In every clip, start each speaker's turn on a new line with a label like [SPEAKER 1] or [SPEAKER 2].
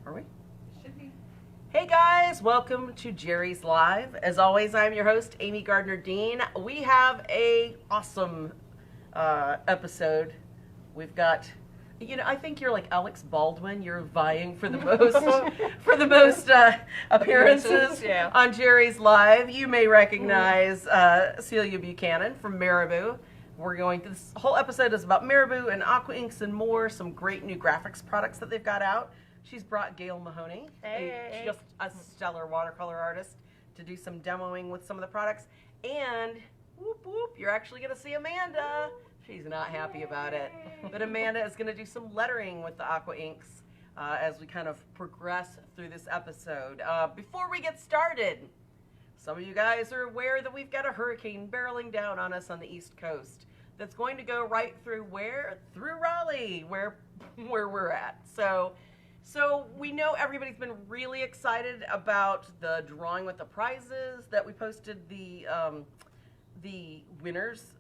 [SPEAKER 1] Are we?
[SPEAKER 2] Should be.
[SPEAKER 1] Hey guys, welcome to Jerry's Live. As always, I'm your host, Amy Gardner-Dean. We have a awesome episode. We've got, you know, I think you're like Alex Baldwin. You're vying for the most appearances on Jerry's Live. You may recognize Celia Buchanan from Marabu. We're going to, this whole episode is about Marabu and Aqua Inks and more, some great new graphics products that they've got out. She's brought Gayle Mahoney, just a stellar watercolor artist, to do some demoing with some of the products. And, whoop whoop, you're actually going to see Amanda. She's not happy about it. But Amanda is going to do some lettering with the Aqua Inks as we kind of progress through this episode. Before we get started, some of you guys are aware that we've got a hurricane barreling down on us on the East Coast that's going to go right through where? Through Raleigh, where we're at. So we know everybody's been really excited about the drawing with the prizes that we posted the winners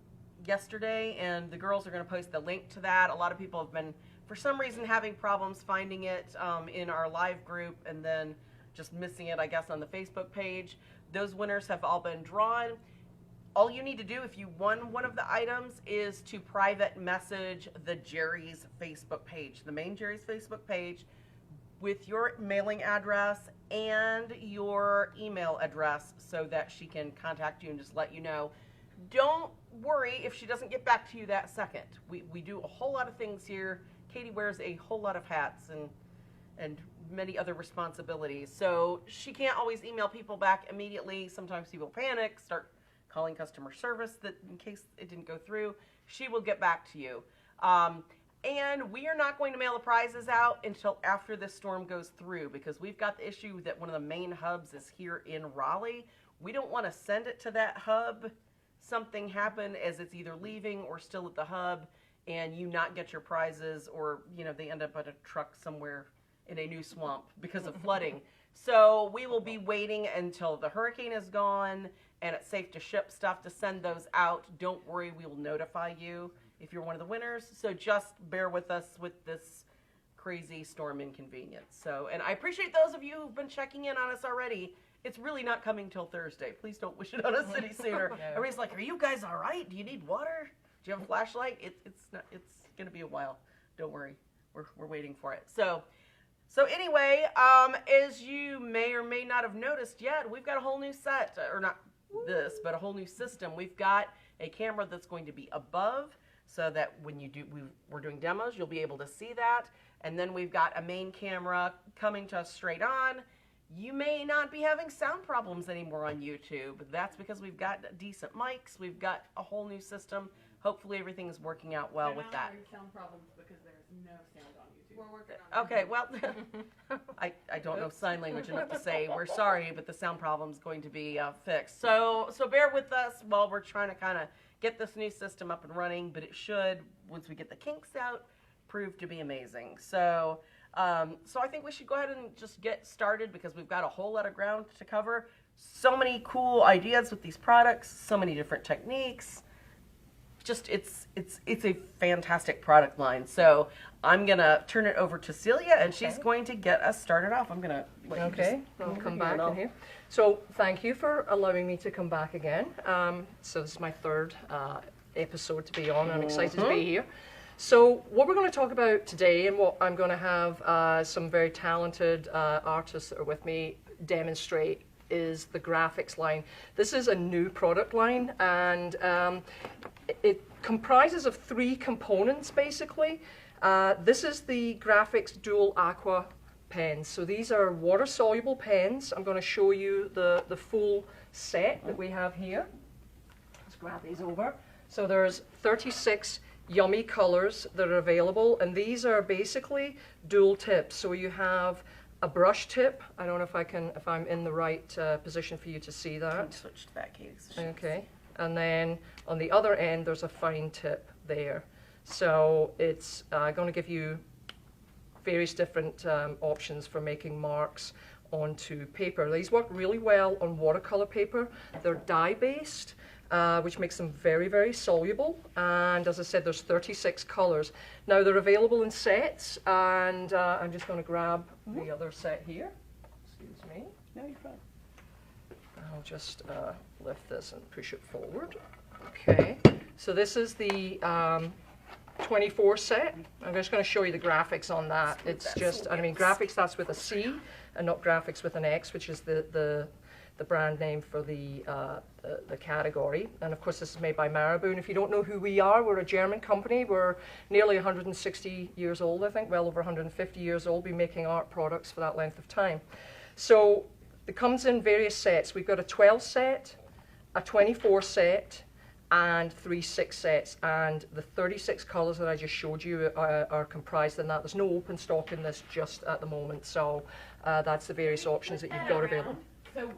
[SPEAKER 1] yesterday, and the girls are going to post the link to that. A lot of people have been, for some reason, having problems finding it in our live group and then just missing it, I guess, on the Facebook page. Those winners have all been drawn. All you need to do if you won one of the items is to private message the Jerry's Facebook page, the main Jerry's Facebook page, with your mailing address and your email address so that she can contact you and just let you know. Don't worry if she doesn't get back to you that second. We do a whole lot of things here. Katie wears a whole lot of hats and many other responsibilities. So she can't always email people back immediately. Sometimes people panic, start calling customer service that in case it didn't go through. She will get back to you. And we are not going to mail the prizes out until after this storm goes through, because we've got the issue that one of the main hubs is here in Raleigh. We don't want to send it to that hub, something happen as it's either leaving or still at the hub, and you not get your prizes, or they end up at a truck somewhere in a new swamp because of flooding. So we will be waiting until the hurricane is gone and it's safe to ship stuff to send those out. Don't worry, we will notify you if you're one of the winners. So just bear with us with this crazy storm inconvenience. So, and I appreciate those of you who've been checking in on us already. It's really not coming till Thursday. Please don't wish it on us any sooner. No. Everybody's like, are you guys all right? Do you need water? Do you have a flashlight? It's going to be a while. Don't worry. We're waiting for it. So anyway, as you may or may not have noticed yet, we've got a whole new set, or not this, but a whole new system. We've got a camera that's going to be above, so that when we're doing demos, you'll be able to see that. And then we've got a main camera coming to us straight on. You may not be having sound problems anymore on YouTube. That's because we've got decent mics. We've got a whole new system. Hopefully everything's working out well with that.
[SPEAKER 2] Sound problems because there's no sound on YouTube. We're working on it.
[SPEAKER 1] Okay, well, I don't know sign language enough to say we're sorry, but the sound problem's going to be fixed. So bear with us while we're trying to kind of get this new system up and running, but it should, once we get the kinks out, prove to be amazing. So I think we should go ahead and just get started, because we've got a whole lot of ground to cover. So many cool ideas with these products, so many different techniques. Just it's a fantastic product line. So I'm gonna turn it over to Celia, and she's going to get us started off. I'm gonna
[SPEAKER 3] I'll come back in here. So thank you for allowing me to come back again. So this is my third episode to be on. I'm excited to be here. So what we're going to talk about today, and what I'm going to have some very talented artists that are with me demonstrate, is the graphics line. This is a new product line, and it comprises of three components basically. This is the Graphix Dual Aqua Pens. So these are water-soluble pens. I'm going to show you the full set that we have here. Let's grab these over. So there's 36 yummy colors that are available, and these are basically dual tips. So you have a brush tip. I don't know if I'm in the right position for you to see that.
[SPEAKER 1] Switch to that, Katie.
[SPEAKER 3] Okay, and then on the other end there's a fine tip there. So it's going to give you various different options for making marks onto paper. These work really well on watercolor paper. They're dye based, which makes them very, very soluble. And as I said, there's 36 colors. Now they're available in sets, and I'm just going to grab the other set here. Excuse me.
[SPEAKER 4] No, you're fine.
[SPEAKER 3] I'll just lift this and push it forward. Okay, so this is the 24 set. I'm just going to show you the graphics on that. It's just, I mean, graphics, that's with a C, and not graphics with an X, which is the brand name for the category. And of course, this is made by Marabu. And if you don't know who we are, we're a German company. We're nearly 160 years old, I think, well over 150 years old, been making art products for that length of time. So it comes in various sets. We've got a 12 set, a 24 set, and 3 6 sets. And the 36 colors that I just showed you are comprised in that. There's no open stock in this just at the moment. So that's the various options that you've got available.
[SPEAKER 2] So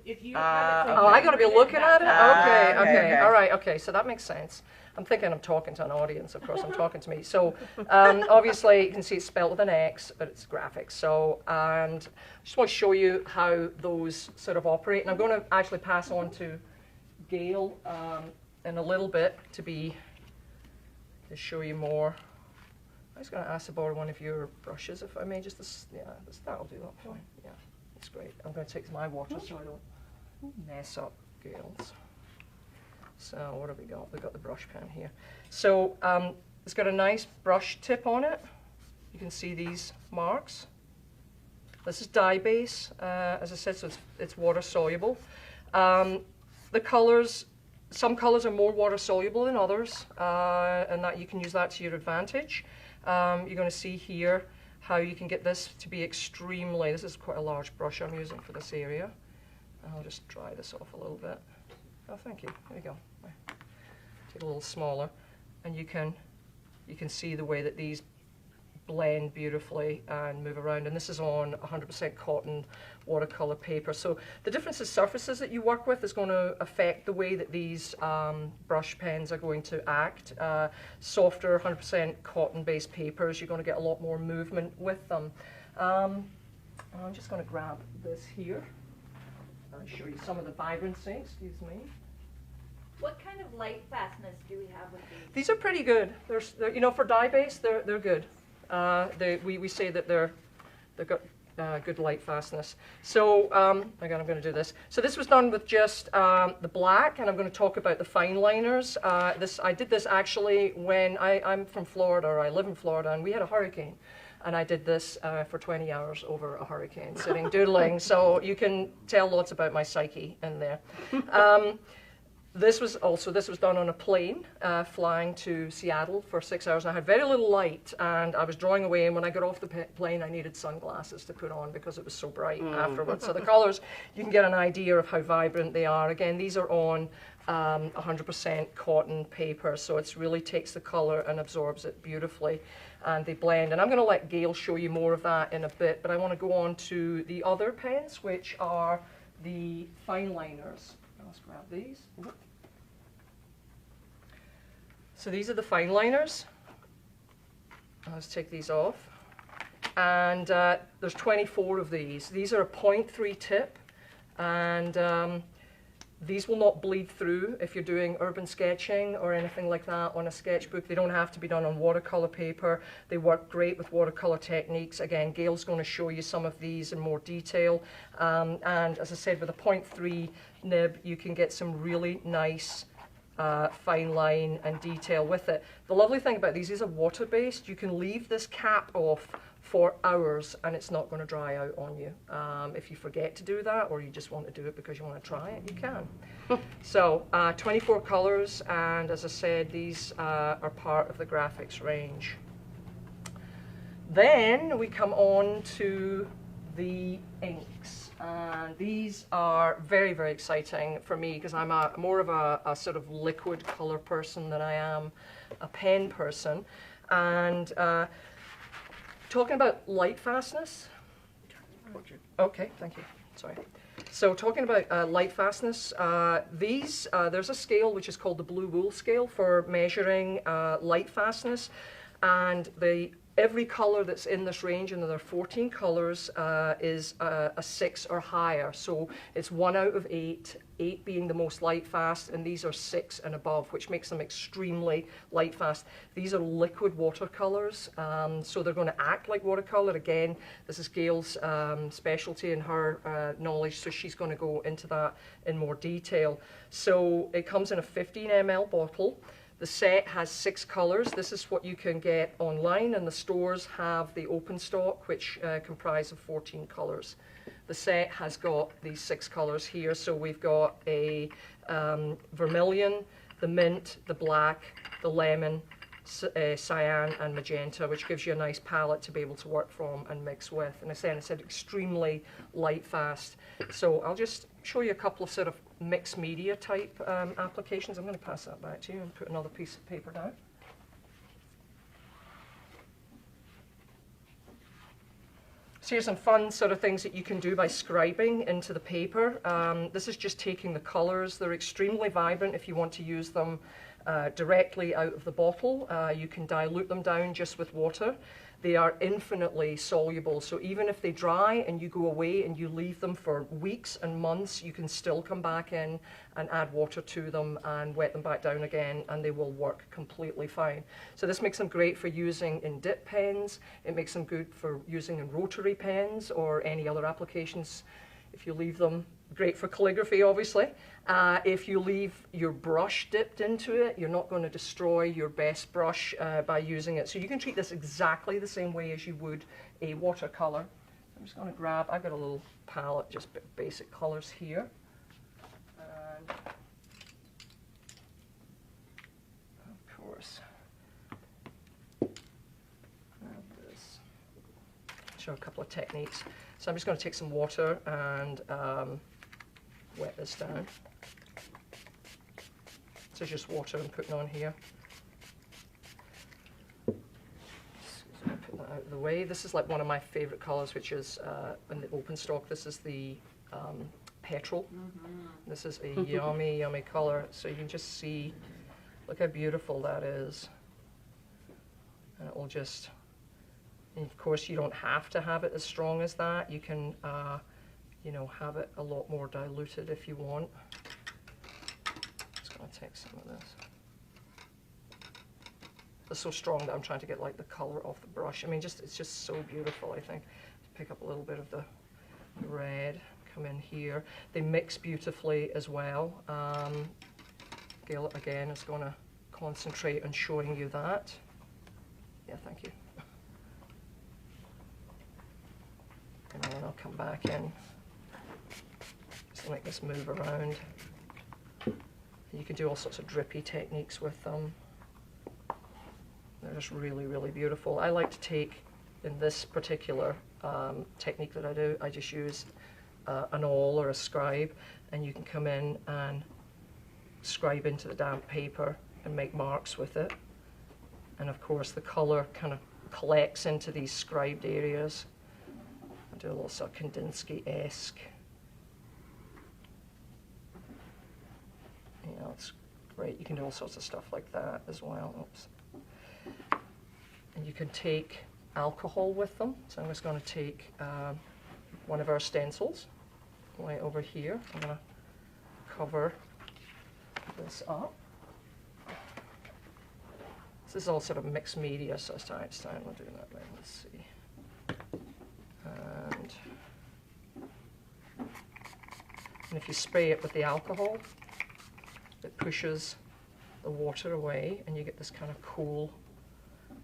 [SPEAKER 2] if you have it,
[SPEAKER 3] Oh, I got to be looking at it?
[SPEAKER 1] okay,
[SPEAKER 3] Okay,
[SPEAKER 1] okay.
[SPEAKER 3] all right, okay, so that makes sense. I'm thinking I'm talking to an audience, of course, I'm talking to me. So obviously you can see it's spelled with an X, but it's graphics. So, and I just want to show you how those sort of operate. And I'm going to actually pass on to Gayle in a little bit to show you more. I was going to ask to borrow one of your brushes, if I may, just this, yeah, that'll do that fine, yeah. It's great. I'm going to take my water so I don't mess up Gayle's. So what have we got? We've got the brush pen here. So it's got a nice brush tip on it. You can see these marks. This is dye base, as I said, so it's water soluble. The colors, some colors are more water soluble than others, and that you can use that to your advantage. You're going to see here how you can get this to be extremely, this is quite a large brush I'm using for this area. I'll just dry this off a little bit. Oh, thank you. There you go. Take a little smaller, and you can see the way that these blend beautifully and move around. And this is on 100% cotton watercolor paper. So the difference in surfaces that you work with is going to affect the way that these brush pens are going to act. Softer 100% cotton-based papers, you're going to get a lot more movement with them. I'm just going to grab this here and show you some of the vibrancy. Excuse me.
[SPEAKER 5] What kind of light fastness do we have with these?
[SPEAKER 3] These are pretty good. They're you know, for dye base, they're good. We say that they've got good light fastness. So again, I'm going to do this. So this was done with just the black, and I'm going to talk about the Fineliners. I did this actually when I'm from Florida, or I live in Florida, and we had a hurricane. And I did this for 20 hours over a hurricane, sitting doodling. So you can tell lots about my psyche in there. This was done on a plane, flying to Seattle for 6 hours. I had very little light, and I was drawing away, and when I got off the plane, I needed sunglasses to put on because it was so bright afterwards. So the colors, you can get an idea of how vibrant they are. Again, these are on 100% cotton paper, so it really takes the color and absorbs it beautifully, and they blend. And I'm going to let Gayle show you more of that in a bit, but I want to go on to the other pens, which are the Fineliners. Let's grab these. So these are the Fineliners. Let's take these off. And there's 24 of these. These are a 0.3 tip, and these will not bleed through if you're doing urban sketching or anything like that on a sketchbook. They don't have to be done on watercolor paper. They work great with watercolor techniques. Again, Gayle's going to show you some of these in more detail. And as I said, with a 0.3 nib, you can get some really nice fine line and detail with it. The lovely thing about these is water-based. You can leave this cap off for hours and it's not going to dry out on you. If you forget to do that, or you just want to do it because you want to try it, you can. So 24 colors, and as I said, these are part of the graphics range. Then we come on to the inks. And these are very, very exciting for me because I'm more of a sort of liquid color person than I am a pen person. And talking about light fastness. Okay, thank you. Sorry. So talking about light fastness, there's a scale which is called the blue wool scale for measuring light fastness. And every color that's in this range, and there are 14 colors, is a 6 or higher. So it's 1 out of 8, 8 being the most light fast, and these are 6 and above, which makes them extremely light fast. These are liquid watercolors, so they're going to act like watercolor. Again, this is Gayle's specialty and her knowledge, so she's going to go into that in more detail. So it comes in a 15 ml bottle. The set has 6 colors. This is what you can get online, and the stores have the open stock, which comprise of 14 colors. The set has got these 6 colors here. So we've got a vermilion, the mint, the black, the lemon, cyan, and magenta, which gives you a nice palette to be able to work from and mix with. And as I said, extremely light fast. So I'll just show you a couple of sort of mixed media type applications. I'm going to pass that back to you and put another piece of paper down. So here's some fun sort of things that you can do by scribing into the paper. This is just taking the colors. They're extremely vibrant if you want to use them directly out of the bottle. You can dilute them down just with water. They are infinitely soluble, so even if they dry and you go away and you leave them for weeks and months, you can still come back in and add water to them and wet them back down again, and they will work completely fine. So this makes them great for using in dip pens. It makes them good for using in rotary pens or any other applications. If you leave them, great for calligraphy, obviously. If you leave your brush dipped into it, you're not going to destroy your best brush by using it. So you can treat this exactly the same way as you would a watercolor. I'm just going to grab, I've got a little palette, just basic colors here. And of course, this. Show a couple of techniques. So I'm just going to take some water and wet this down. So just water I'm putting on here. Excuse me, put that out of the way. This is like one of my favorite colors, which is in the open stock. This is the petrol. This is a yummy, yummy color. So you can just see, look how beautiful that is. And it will just, and of course you don't have to have it as strong as that. You can, you know, have it a lot more diluted if you want. Just going to take some of this. It's so strong that I'm trying to get like the color off the brush. I mean, it's just so beautiful, I think. Pick up a little bit of the red, come in here. They mix beautifully as well. Gayle, again, is going to concentrate on showing you that. Yeah, thank you. And then I'll come back in. Just make this move around. You can do all sorts of drippy techniques with them. They're just really, really beautiful. I like to take, in this particular technique that I do, I just use an awl or a scribe, and you can come in and scribe into the damp paper and make marks with it. And of course the colour kind of collects into these scribed areas. I do a little sort of Kandinsky-esque. You know, it's great. You can do all sorts of stuff like that as well. Oops. And you can take alcohol with them. So I'm just going to take one of our stencils right over here. I'm going to cover this up. This is all sort of mixed media, so it's time we're doing that. Right, let's see. And if you spray it with the alcohol, it pushes the water away, and you get this kind of cool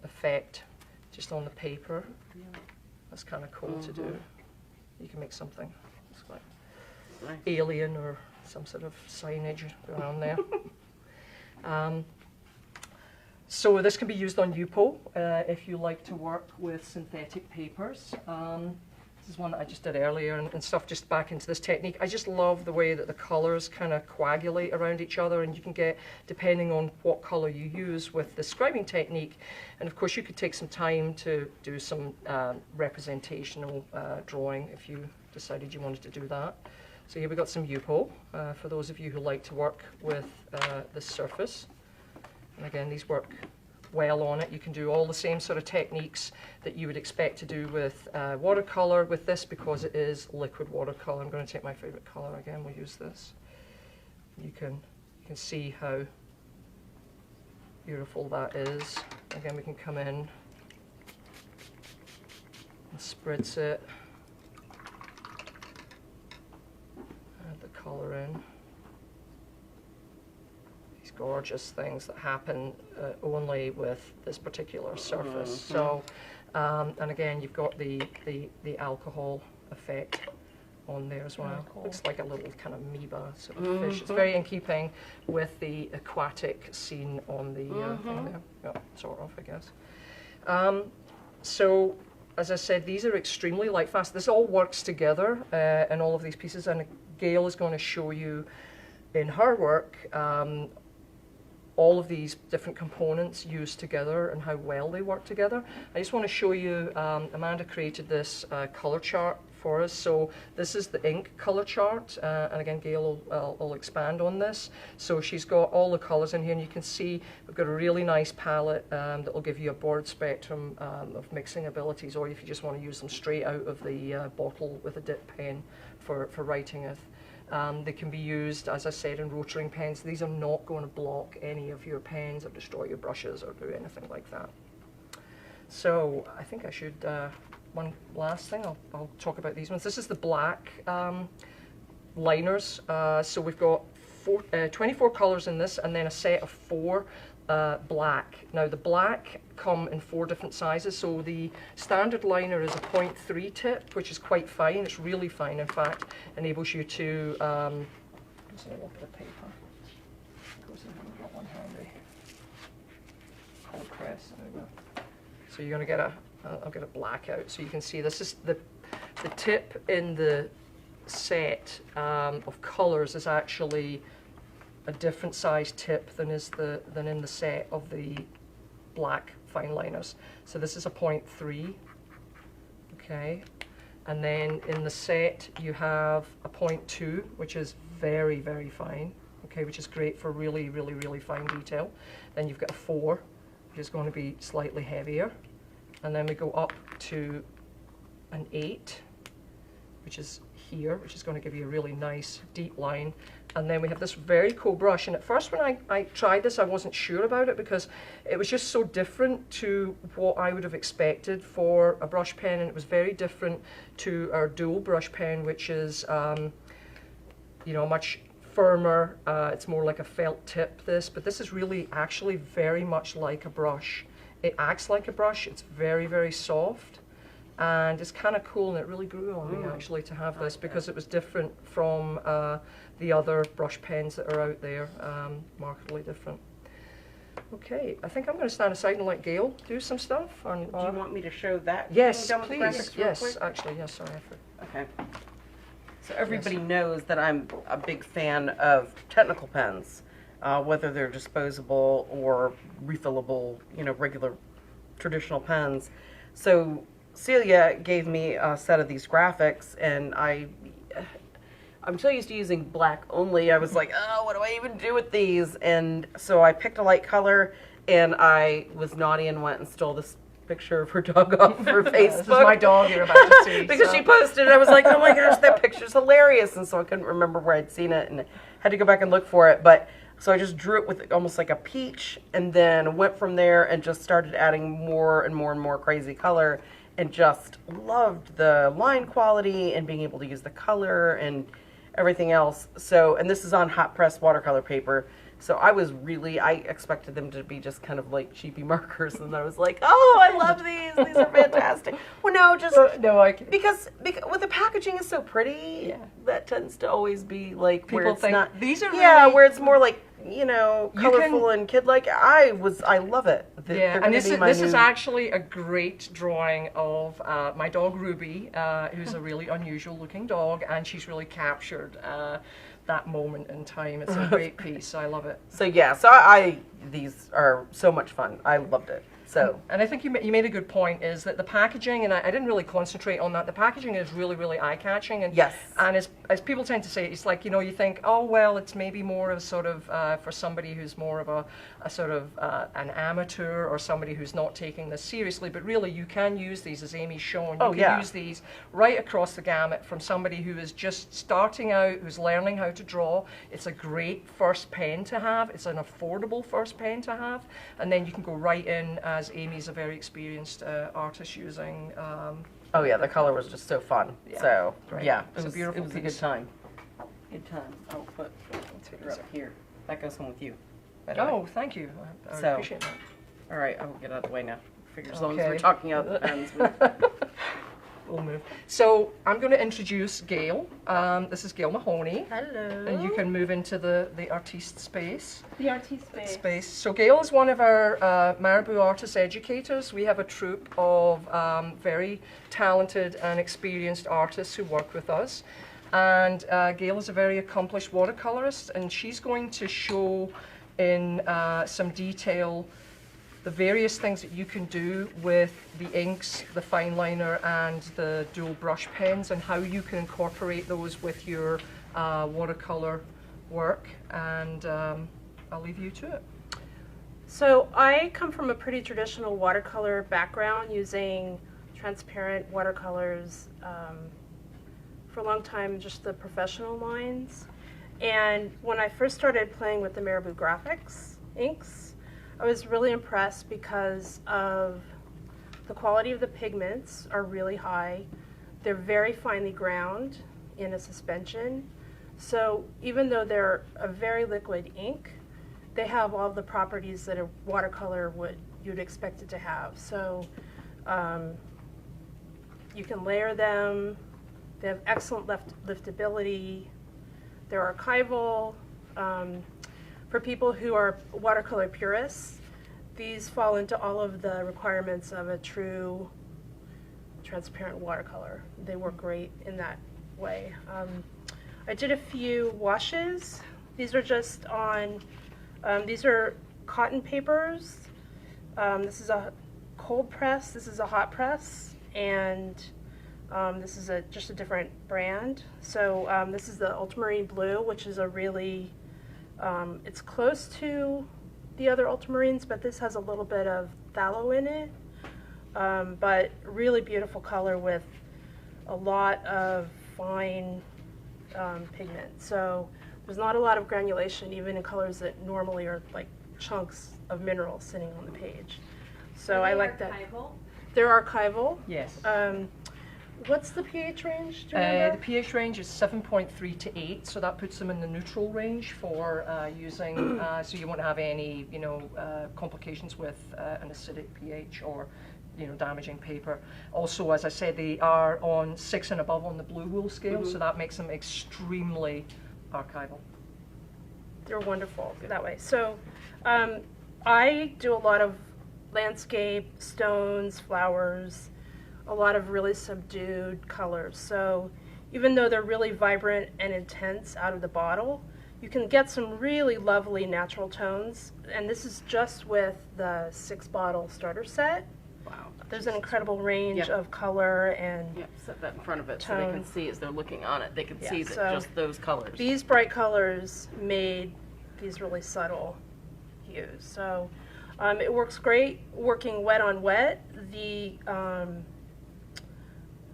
[SPEAKER 3] effect just on the paper. That's kind of cool to do. You can make something that's like alien or some sort of signage going on there. So this can be used on Yupo if you like to work with synthetic papers. This is one that I just did earlier and stuff just back into this technique. I just love the way that the colours kind of coagulate around each other, and you can get, depending on what colour you use with the scribing technique, and of course you could take some time to do some representational drawing if you decided you wanted to do that. So here we've got some Yupo for those of you who like to work with this surface. And again, these work well on it. You can do all the same sort of techniques that you would expect to do with watercolor with this, because it is liquid watercolor. I'm going to take my favorite color again. We'll use this. You can see how beautiful that is. Again, we can come in and spritz it. Add the color in. These gorgeous things that happen only with this particular surface. So, and again, you've got the alcohol effect on there as well. Cool. Looks like a little kind of amoeba sort of fish. It's very in keeping with the aquatic scene on the thing there. Yeah, sort of, I guess. So, as I said, these are extremely light fast. This all works together in all of these pieces, and Gayle is going to show you in her work all of these different components used together and how well they work together. I just want to show you, Amanda created this color chart for us. So this is the ink color chart, and again, Gayle will expand on this. So she's got all the colors in here, and you can see we've got a really nice palette that will give you a broad spectrum of mixing abilities, or if you just want to use them straight out of the bottle with a dip pen for writing with. They can be used, as I said, in rotoring pens. These are not going to block any of your pens or destroy your brushes or do anything like that. So I think I should, one last thing, I'll talk about these ones. This is the black liners. So we've got 24 colors in this, and then a set of 4 black. Now the black come in 4 different sizes. So the standard liner is a 0.3 tip, which is quite fine. It's really fine, in fact. Enables you to just a little bit of paper. Of course, I haven't got one handy. Cold press. There we go. So you're going to get I'll get a black out. So you can see this is the tip in the set of colors is actually a different size tip than in the set of the black fine liners. So this is a 0.3, okay, and then in the set you have a 0.2, which is very, very fine, okay, which is great for really, really, really fine detail. Then you've got a 4, which is going to be slightly heavier, and then we go up to an 8, which is here, which is going to give you a really nice deep line. And then we have this very cool brush, and at first when I tried this, I wasn't sure about it because it was just so different to what I would have expected for a brush pen, and it was very different to our dual brush pen, which is you know, much firmer. It's more like a felt tip, but this is really actually very much like a brush. It acts like a brush. It's very, very soft, and it's kind of cool, and it really grew on me actually to have this because it was different from the other brush pens that are out there, markedly different. Okay, I think I'm going to stand aside and let Gayle do some stuff.
[SPEAKER 1] Do you want me to show that?
[SPEAKER 3] Yes, please. Yes, actually, yes, sorry.
[SPEAKER 1] Okay. So everybody knows that I'm a big fan of technical pens, whether they're disposable or refillable, you know, regular traditional pens. So Celia gave me a set of these Graphix, and I'm so used to using black only. I was like, oh, what do I even do with these? And so I picked a light color, and I was naughty and went and stole this picture of her dog off her Facebook.
[SPEAKER 3] This is my dog you're about to see.
[SPEAKER 1] Because she posted it. I was like, oh my gosh, that picture's hilarious. And so I couldn't remember where I'd seen it and had to go back and look for it. But so I just drew it with almost like a peach, and then went from there and just started adding more and more and more crazy color, and just loved the line quality and being able to use the color and everything else. So, and this is on hot press watercolor paper. So I expected them to be just kind of like cheapy markers, and I was like, oh, I love these. These are fantastic. Well, no, just because with the packaging is so pretty, that tends to always be like where it's not.
[SPEAKER 3] These are
[SPEAKER 1] where it's more like, you know, colorful and kid-like. I love it.
[SPEAKER 3] And this is actually a great drawing of my dog Ruby, who's a really unusual looking dog, and she's really captured that moment in time. It's a great piece. I love it.
[SPEAKER 1] So yeah, these are so much fun. I loved it. So,
[SPEAKER 3] and I think you made a good point, is that the packaging, and I didn't really concentrate on that, the packaging is really, really eye-catching. And,
[SPEAKER 1] yes.
[SPEAKER 3] And as people tend to say, it's like, you know, you think, oh, well, it's maybe more of sort of for somebody who's more of a sort of an amateur or somebody who's not taking this seriously, but really you can use these, as Amy's shown, you can use these right across the gamut from somebody who is just starting out, who's learning how to draw. It's a great first pen to have. It's an affordable first pen to have. And then you can go right in, as Amy's a very experienced artist using.
[SPEAKER 1] Oh yeah, the color was just so fun.
[SPEAKER 3] Yeah.
[SPEAKER 1] So
[SPEAKER 3] Right.
[SPEAKER 1] yeah,
[SPEAKER 3] It's a beautiful
[SPEAKER 1] It was a
[SPEAKER 3] piece.
[SPEAKER 1] good time. Good time. I'll put her up here. That goes home with you. by the way.
[SPEAKER 3] Oh, thank you. I
[SPEAKER 1] So-
[SPEAKER 3] appreciate that.
[SPEAKER 1] All right, I will get out of the way now. Figure as long as
[SPEAKER 3] Okay.
[SPEAKER 1] we're talking out the pens.
[SPEAKER 3] We'll move. So I'm going to introduce Gayle. This is Gayle Mahoney.
[SPEAKER 2] Hello.
[SPEAKER 3] And you can move into the artiste space.
[SPEAKER 2] The artiste space.
[SPEAKER 3] So Gayle is one of our Marabu artist educators. We have a troupe of very talented and experienced artists who work with us. And Gayle is a very accomplished watercolorist, and she's going to show in some detail the various things that you can do with the inks, the fineliner, and the dual brush pens, and how you can incorporate those with your watercolor work. And I'll leave you to it.
[SPEAKER 2] So I come from a pretty traditional watercolor background, using transparent watercolors for a long time, just the professional lines. And when I first started playing with the Marabu Graphix inks, I was really impressed because of the quality of the pigments are really high. They're very finely ground in a suspension. So even though they're a very liquid ink, they have all the properties that a watercolor you'd expect it to have. So you can layer them. They have excellent liftability. They're archival. For people who are watercolor purists, these fall into all of the requirements of a true transparent watercolor. They work great in that way. I did a few washes. These are just on, these are cotton papers. This is a cold press, this is a hot press, and this is just a different brand. So this is the ultramarine blue, which is a really, it's close to the other ultramarines, but this has a little bit of phthalo in it. But really beautiful color with a lot of fine pigment. So there's not a lot of granulation, even in colors that normally are like chunks of minerals sitting on the page. So I like that. They're archival.
[SPEAKER 3] Yes.
[SPEAKER 2] What's the pH range? Do you
[SPEAKER 3] The
[SPEAKER 2] remember?
[SPEAKER 3] pH range is 7.3 to 8, so that puts them in the neutral range for using, so you won't have any, complications with an acidic pH or, damaging paper. Also, as I said, they are on 6 and above on the blue wool scale, so that makes them extremely archival.
[SPEAKER 2] They're wonderful that way. So I do a lot of landscape, stones, flowers, a lot of really subdued colors. So even though they're really vibrant and intense out of the bottle, you can get some really lovely natural tones. And this is just with the 6-bottle starter set.
[SPEAKER 1] Wow.
[SPEAKER 2] There's an incredible range of color and
[SPEAKER 1] Yeah, set that in front of it so they
[SPEAKER 2] tone.
[SPEAKER 1] can see as they're looking on it. They can
[SPEAKER 2] Yeah,
[SPEAKER 1] see that
[SPEAKER 2] so
[SPEAKER 1] just those colors.
[SPEAKER 2] these bright colors made these really subtle hues. So it works great working wet on wet.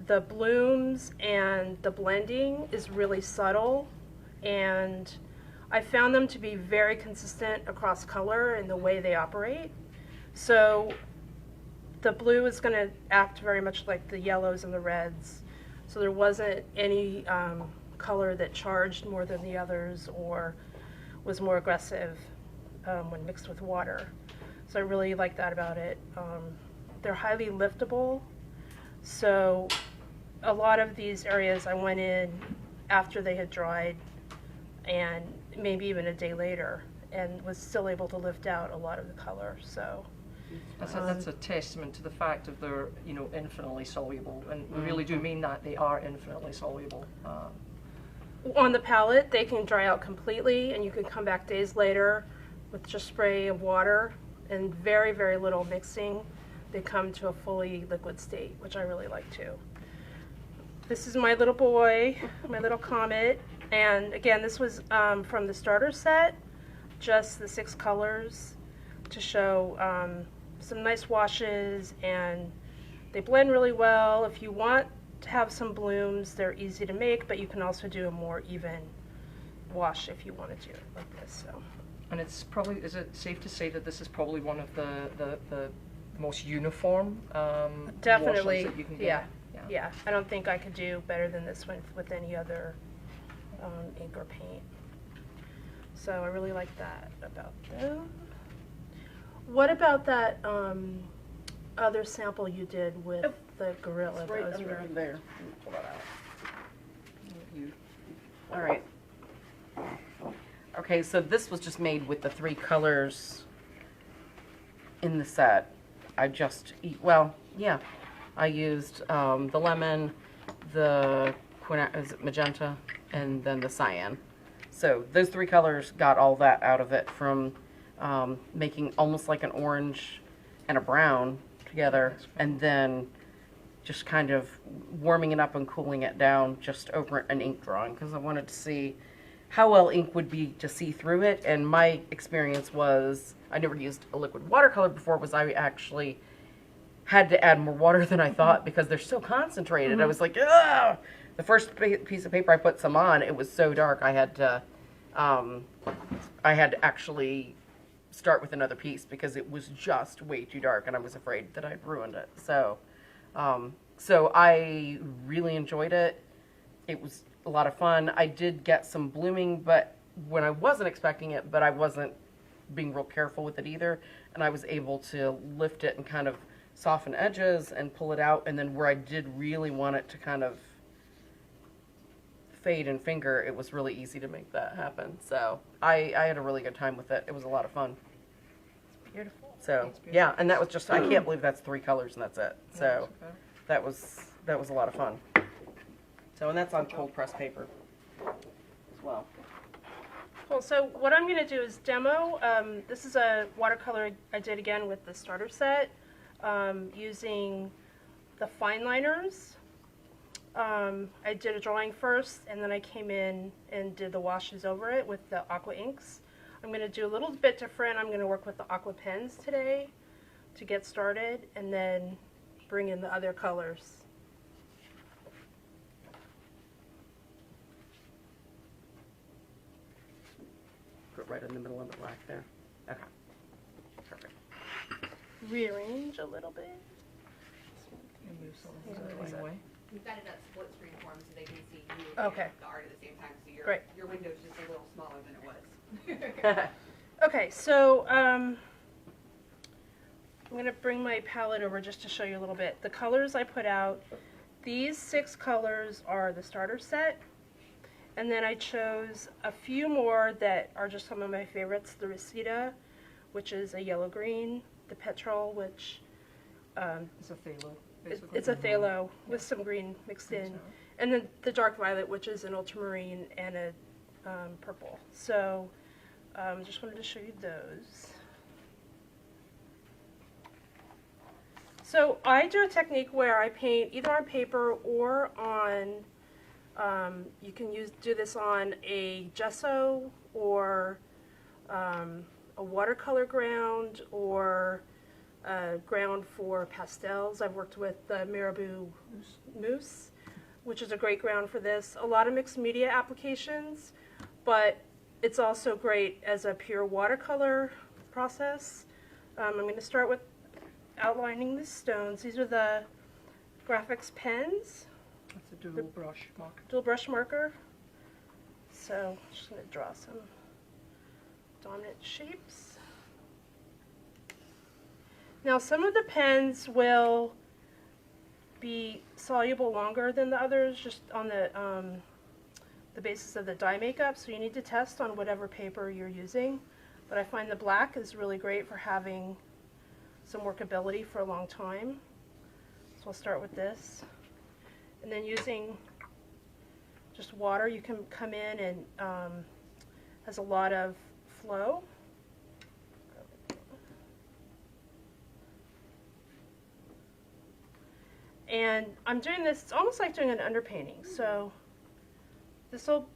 [SPEAKER 2] The blooms and the blending is really subtle, and I found them to be very consistent across color in the way they operate. So the blue is going to act very much like the yellows and the reds. So there wasn't any color that charged more than the others or was more aggressive when mixed with water. So I really like that about it. They're highly liftable. So a lot of these areas I went in after they had dried and maybe even a day later and was still able to lift out a lot of the color. So
[SPEAKER 3] That's a testament to the fact that they're, infinitely soluble, and we really do mean that. They are infinitely soluble.
[SPEAKER 2] on the palette, they can dry out completely, and you can come back days later with just spray of water and very, very little mixing, they come to a fully liquid state, which I really like too. This is my little boy, my little Comet, and again, this was from the starter set, just the 6 colors to show some nice washes, and they blend really well. If you want to have some blooms, they're easy to make, but you can also do a more even wash if you want to do it like this. So.
[SPEAKER 3] And it's probably, is it safe to say that this is probably one of the most uniform
[SPEAKER 2] Definitely,
[SPEAKER 3] washes that you can get?
[SPEAKER 2] yeah. Yeah, I don't think I could do better than this one with any other ink or paint. So I really like that about them. What about that other sample you did with the gorilla?
[SPEAKER 1] It's right
[SPEAKER 2] That was
[SPEAKER 1] under
[SPEAKER 2] really-
[SPEAKER 1] there. Pull that out. All right. Okay, so this was just made with the 3 colors in the set. I just, well, yeah. I used the lemon, the is it magenta, and then the cyan. So those 3 colors got all that out of it from making almost like an orange and a brown together, and then just kind of warming it up and cooling it down just over an ink drawing, because I wanted to see how well ink would be to see through it. And my experience was, I never used a liquid watercolor before, was I actually had to add more water than I thought because they're so concentrated. I was like, ugh! The first piece of paper I put some on, it was so dark I had to actually start with another piece because it was just way too dark, and I was afraid that I'd ruined it. So, so I really enjoyed it. It was a lot of fun. I did get some blooming, but when I wasn't expecting it, but I wasn't being real careful with it either, and I was able to lift it and kind of soften edges and pull it out, and then where I did really want it to kind of fade and finger, it was really easy to make that happen. So I had a really good time with it. It was a lot of fun.
[SPEAKER 2] It's beautiful.
[SPEAKER 1] So yeah, and that was just, I can't believe that's 3 colors and that's it. So that was a lot of fun. So, and that's on cold press paper as well.
[SPEAKER 2] Cool. So what I'm going to do is demo. This is a watercolor I did again with the starter set, using the Fineliners. I did a drawing first, and then I came in and did the washes over it with the Aqua Inks. I'm going to do a little bit different. I'm going to work with the Aqua Pens today to get started, and then bring in the other colors.
[SPEAKER 1] Put right in the middle of the black there. Okay. Perfect.
[SPEAKER 2] Rearrange a little bit.
[SPEAKER 3] Move some of
[SPEAKER 2] Yeah,
[SPEAKER 3] those
[SPEAKER 2] what is
[SPEAKER 3] away.
[SPEAKER 4] We've got it at split screen form so they can see you
[SPEAKER 2] Okay.
[SPEAKER 4] and the art at the same time. So
[SPEAKER 2] Great.
[SPEAKER 4] your window's just a little smaller than it was.
[SPEAKER 2] Okay, so I'm going to bring my palette over just to show you a little bit. The colors I put out, these 6 colors are the starter set, and then I chose a few more that are just some of my favorites. The Reseda, which is a yellow-green, the Petrol, which
[SPEAKER 3] It's a phthalo, basically.
[SPEAKER 2] it's a phthalo with some green mixed in, and then the dark violet, which is an ultramarine and a purple. So just wanted to show you those. So I do a technique where I paint either on paper or on, you can do this on a gesso or a watercolor ground or a ground for pastels. I've worked with the Marabu Mousse, which is a great ground for this. A lot of mixed media applications, but it's also great as a pure watercolor process. I'm going to start with outlining the stones. These are the Graphix Pens.
[SPEAKER 3] That's a dual brush marker.
[SPEAKER 2] Dual brush marker. So I'm just going to draw some dominant shapes. Now some of the pens will be soluble longer than the others, just on the basis of the dye makeup, so you need to test on whatever paper you're using. But I find the black is really great for having some workability for a long time. So I'll start with this. And then using just water, you can come in and has a lot of flow. And I'm doing this, it's almost like doing an underpainting. So this will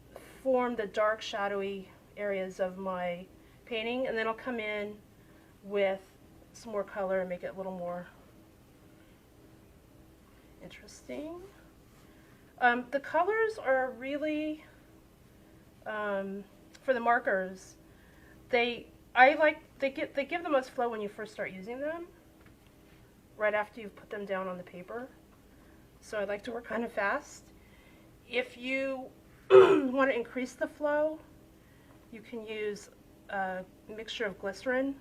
[SPEAKER 2] form the dark, shadowy areas of my painting, and then I'll come in with some more color and make it a little more interesting. The colors are really, for the markers, they give the most flow when you first start using them, right after you've put them down on the paper. So I like to work kind of fast. If you want to increase the flow, you can use a mixture of glycerin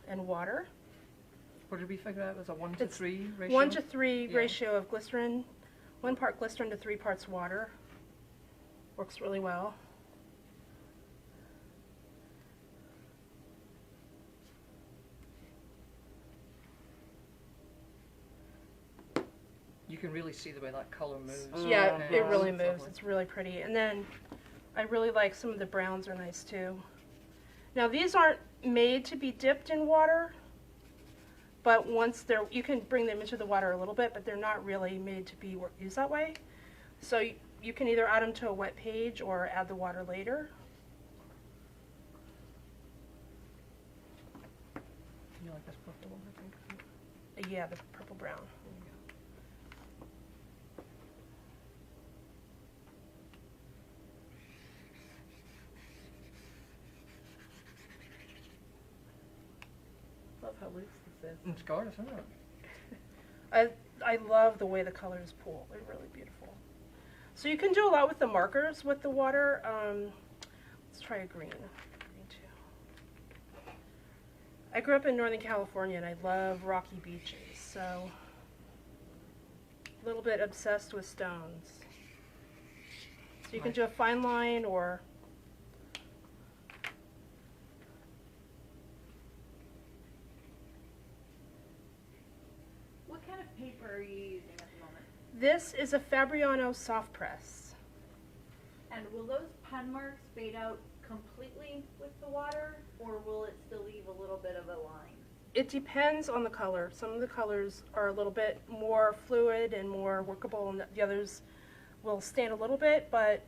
[SPEAKER 2] and water.
[SPEAKER 3] What did we figure out? It was a 1 to 3 ratio?
[SPEAKER 2] 1 to 3 ratio of glycerin. 1 part glycerin to 3 parts water. Works really well.
[SPEAKER 3] You can really see the way that color moves.
[SPEAKER 2] Yeah,
[SPEAKER 3] Okay.
[SPEAKER 2] it really
[SPEAKER 3] It's
[SPEAKER 2] moves.
[SPEAKER 3] lovely.
[SPEAKER 2] It's really pretty. And then I really like some of the browns are nice too. Now these aren't made to be dipped in water, but once they're, you can bring them into the water a little bit, but they're not really made to be used that way. So you can either add them to a wet page or add the water later.
[SPEAKER 3] You like this purple one, I think?
[SPEAKER 2] Yeah, the purple brown.
[SPEAKER 1] Love how loose this is.
[SPEAKER 3] It's gorgeous, isn't it?
[SPEAKER 2] I love the way the colors pool. They're really beautiful. So you can do a lot with the markers with the water. Let's try a green. Green too. I grew up in Northern California and I love rocky beaches, so a little bit obsessed with stones. So you can do a fine line or
[SPEAKER 5] What kind of paper are you using at the moment?
[SPEAKER 2] this is a Fabriano soft press.
[SPEAKER 5] And will those pen marks fade out completely with the water, or will it still leave a little bit of a line?
[SPEAKER 2] It depends on the color. Some of the colors are a little bit more fluid and more workable, and the others will stand a little bit, but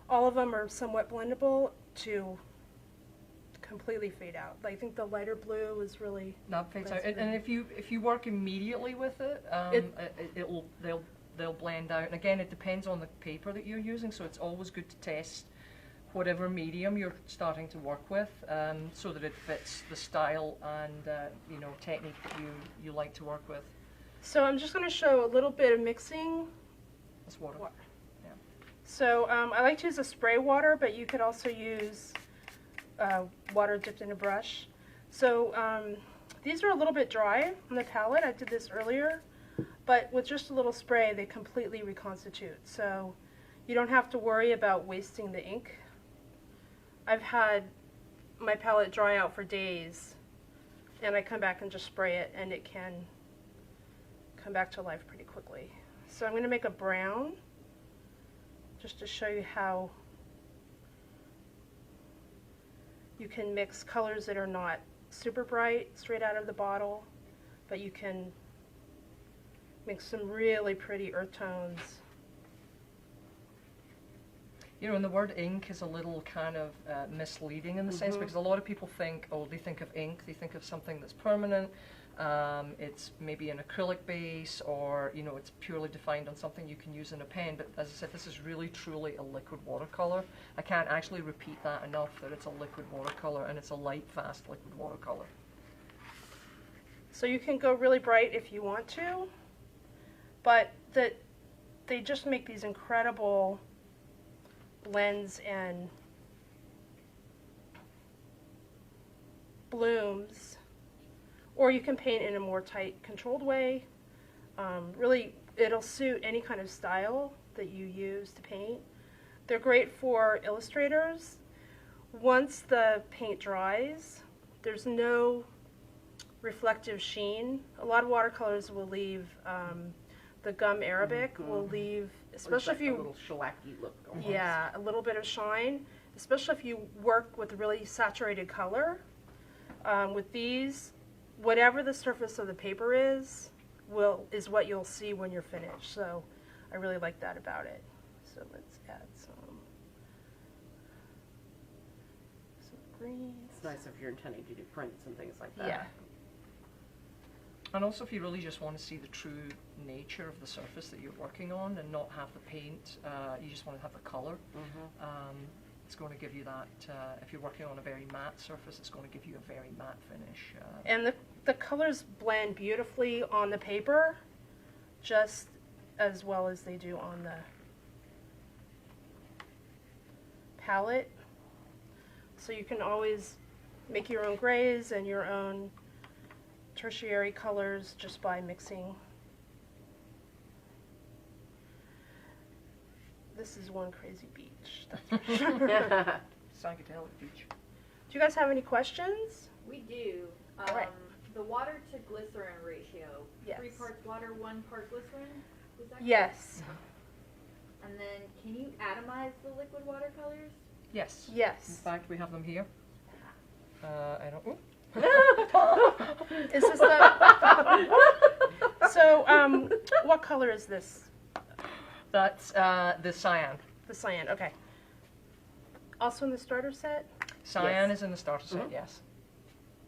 [SPEAKER 2] all of them are somewhat blendable to completely fade out. I think the lighter blue is really
[SPEAKER 3] That fades out.
[SPEAKER 2] That's
[SPEAKER 3] And if you work immediately with it, they'll blend out. And again, it depends on the paper that you're using, so it's always good to test whatever medium you're starting to work with, so that it fits the style and technique that you like to work with.
[SPEAKER 2] So I'm just going to show a little bit of mixing.
[SPEAKER 3] That's water.
[SPEAKER 2] Water. So I like to use a spray water, but you could also use water dipped in a brush. So these are a little bit dry on the palette. I did this earlier, but with just a little spray, they completely reconstitute. So you don't have to worry about wasting the ink. I've had my palette dry out for days, and I come back and just spray it, and it can come back to life pretty quickly. So I'm going to make a brown, just to show you how you can mix colors that are not super bright straight out of the bottle, but you can make some really pretty earth tones.
[SPEAKER 3] And the word ink is a little kind of misleading in the sense, because a lot of people think, they think of ink, they think of something that's permanent. It's maybe an acrylic base, or it's purely defined on something you can use in a pen. But as I said, this is really truly a liquid watercolor. I can't actually repeat that enough, that it's a liquid watercolor, and it's a light, fast liquid watercolor.
[SPEAKER 2] So you can go really bright if you want to, but they just make these incredible blends and blooms. Or you can paint in a more tight, controlled way. Really, it'll suit any kind of style that you use to paint. They're great for illustrators. Once the paint dries, there's no reflective sheen. A lot of watercolors will leave, the gum Arabic will leave, especially if you...
[SPEAKER 1] a little shellacky look almost.
[SPEAKER 2] Yeah, a little bit of shine, especially if you work with really saturated color. With these, whatever the surface of the paper is, is what you'll see when you're finished. So I really like that about it. So let's add some greens.
[SPEAKER 1] It's nice if you're intending to do prints and things like that.
[SPEAKER 2] Yeah.
[SPEAKER 3] And also, if you really just want to see the true nature of the surface that you're working on and not have the paint, you just want to have the color. It's going to give you that, if you're working on a very matte surface, it's going to give you a very matte finish.
[SPEAKER 2] And the colors blend beautifully on the paper, just as well as they do on the palette. So you can always make your own grays and your own tertiary colors just by mixing. This is one crazy beach, that's for sure.
[SPEAKER 3] Psychedelic beach.
[SPEAKER 2] Do you guys have any questions?
[SPEAKER 5] We do.
[SPEAKER 2] All right.
[SPEAKER 5] The water to glycerin ratio.
[SPEAKER 2] Yes.
[SPEAKER 5] 3 parts water, 1 part glycerin. Is that
[SPEAKER 2] Yes.
[SPEAKER 5] correct? And then, can you atomize the liquid watercolors?
[SPEAKER 3] Yes. In
[SPEAKER 2] Yes.
[SPEAKER 3] fact, we have them here. I don't. Ooh.
[SPEAKER 2] Is this the... So, what color is this?
[SPEAKER 3] That's the cyan.
[SPEAKER 2] The cyan, okay. Also in the starter set?
[SPEAKER 3] Cyan
[SPEAKER 1] Yes.
[SPEAKER 3] is in the starter set, yes.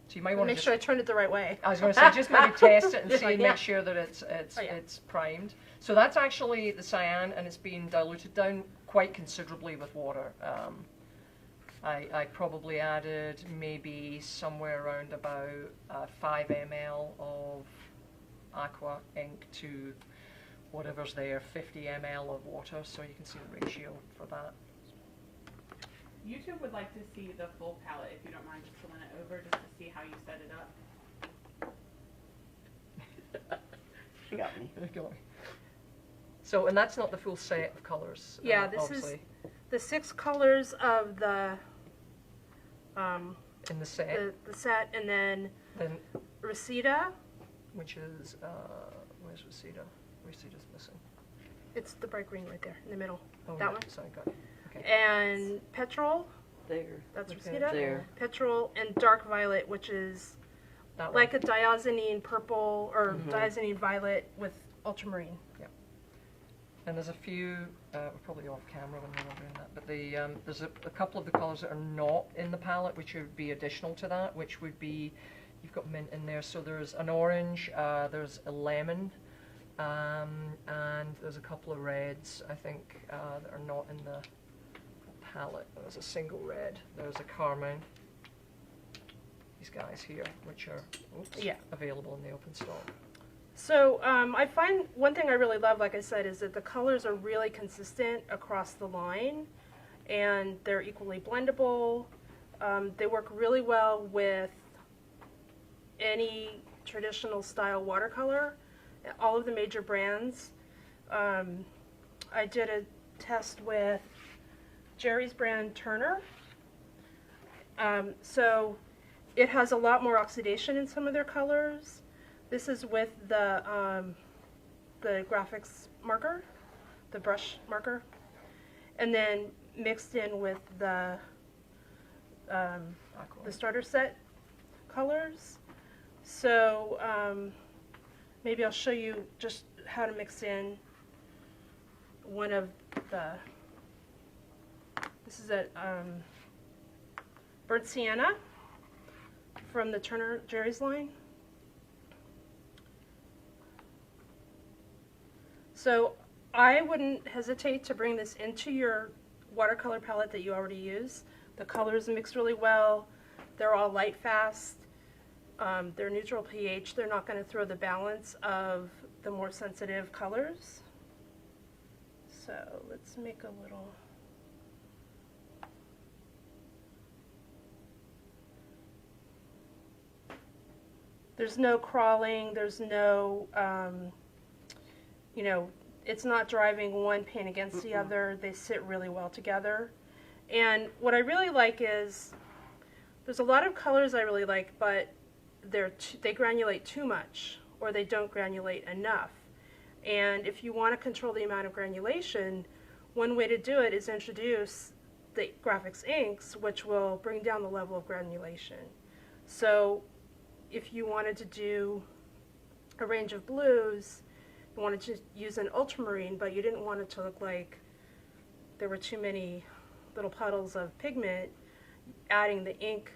[SPEAKER 3] So you might want to
[SPEAKER 2] Make sure I turned it the right way.
[SPEAKER 3] I was going to say, just maybe test it and see,
[SPEAKER 2] Yeah.
[SPEAKER 3] make sure that it's
[SPEAKER 2] Oh, yeah.
[SPEAKER 3] it's primed. So that's actually the cyan, and it's been diluted down quite considerably with water. I probably added maybe somewhere around about 5 ml of aqua ink to whatever's there, 50 ml of water, so you can see the ratio for that.
[SPEAKER 6] YouTube would like to see the full palette, if you don't mind just pulling it over, just to see how you set it up.
[SPEAKER 1] She got me.
[SPEAKER 3] So, and that's not the full set of colours.
[SPEAKER 2] Yeah, this
[SPEAKER 3] obviously,
[SPEAKER 2] is the 6 colors of the
[SPEAKER 3] in the set.
[SPEAKER 2] the set, and then
[SPEAKER 3] Then,
[SPEAKER 2] Reseda.
[SPEAKER 3] which is where's Reseda? Reseda's missing.
[SPEAKER 2] It's the bright green right there in the middle.
[SPEAKER 3] Oh,
[SPEAKER 2] That
[SPEAKER 3] yeah,
[SPEAKER 2] one.
[SPEAKER 3] sorry, got it. Okay.
[SPEAKER 2] And Petrol.
[SPEAKER 1] There.
[SPEAKER 2] That's
[SPEAKER 3] Okay.
[SPEAKER 2] Reseda.
[SPEAKER 1] There.
[SPEAKER 2] Petrol and Dark Violet, which is
[SPEAKER 3] That
[SPEAKER 2] like
[SPEAKER 3] one.
[SPEAKER 2] a diazonine purple or diazonine violet with ultramarine.
[SPEAKER 3] And there's a few, we're probably off camera when we're doing that, but there's a couple of the colours that are not in the palette, which would be additional to that, which would be, you've got mint in there, so there's an orange, there's a lemon, and there's a couple of reds, I think, that are not in the palette. There's a single red, there's a carmine, these guys here, which are available in the open stock.
[SPEAKER 2] So I find one thing I really love, like I said, is that the colors are really consistent across the line, and they're equally blendable. They work really well with any traditional style watercolor, all of the major brands. I did a test with Jerry's brand Turner. So it has a lot more oxidation in some of their colors. This is with the graphics marker, the brush marker, and then mixed in with the starter set colors. So maybe I'll show you just how to mix in one of the, this is a burnt sienna from the Turner Jerry's line. So I wouldn't hesitate to bring this into your watercolor palette that you already use. The colors mix really well. They're all light fast. They're neutral pH. They're not going to throw the balance of the more sensitive colors. So let's make a little. There's no crawling. There's no, you know, it's not driving one paint against the other. They sit really well together. And what I really like is, there's a lot of colors I really like, but they granulate too much, or they don't granulate enough. And if you want to control the amount of granulation, one way to do it is introduce the Graphix inks, which will bring down the level of granulation. So if you wanted to do a range of blues, you wanted to use an ultramarine, but you didn't want it to look like there were too many little puddles of pigment, adding the ink,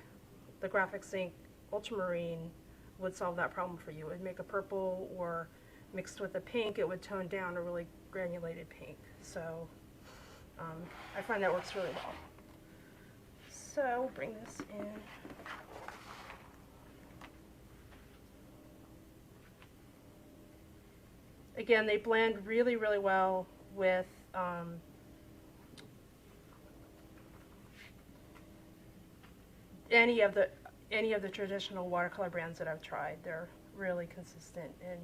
[SPEAKER 2] the Graphix ink ultramarine would solve that problem for you. It would make a purple, or mixed with a pink, it would tone down a really granulated pink. So I find that works really well. So we'll bring this in. Again, they blend really, really well with any of the traditional watercolor brands that I've tried. They're really consistent and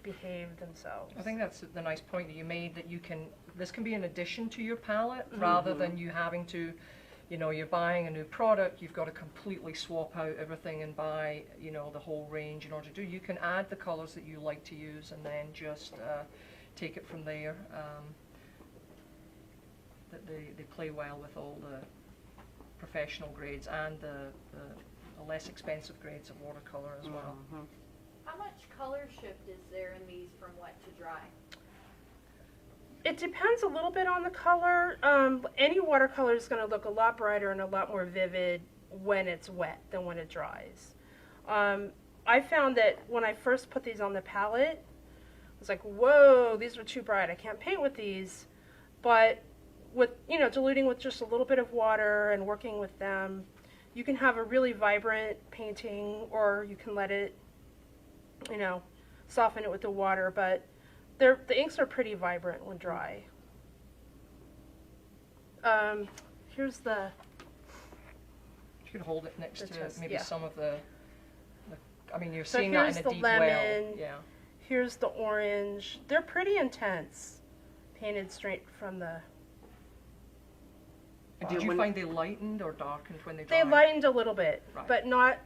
[SPEAKER 2] behave themselves.
[SPEAKER 3] I think that's the nice point that you made, that this can be an addition to your palette, rather than you having to, you're buying a new product, you've got to completely swap out everything and buy, the whole range in order to do. You can add the colors that you like to use and then just take it from there. That they play well with all the professional grades and the less expensive grades of watercolor as well.
[SPEAKER 5] How much color shift is there in these from wet to dry?
[SPEAKER 2] It depends a little bit on the color. Any watercolor is going to look a lot brighter and a lot more vivid when it's wet than when it dries. I found that when I first put these on the palette, I was like, whoa, these are too bright. I can't paint with these. But with, diluting with just a little bit of water and working with them, you can have a really vibrant painting, or you can let it, soften it with the water. But the inks are pretty vibrant when dry. Here's the...
[SPEAKER 3] You could hold it next to maybe
[SPEAKER 2] yeah.
[SPEAKER 3] some of the I mean, you're
[SPEAKER 2] So
[SPEAKER 3] seeing that
[SPEAKER 2] here's
[SPEAKER 3] in a
[SPEAKER 2] the
[SPEAKER 3] deep
[SPEAKER 2] lemon.
[SPEAKER 3] well. Yeah.
[SPEAKER 2] Here's the orange. They're pretty intense, painted straight from the...
[SPEAKER 3] And did you find they lightened or darkened when they
[SPEAKER 2] They
[SPEAKER 3] dried?
[SPEAKER 2] lightened a little bit,
[SPEAKER 3] Right.
[SPEAKER 2] but not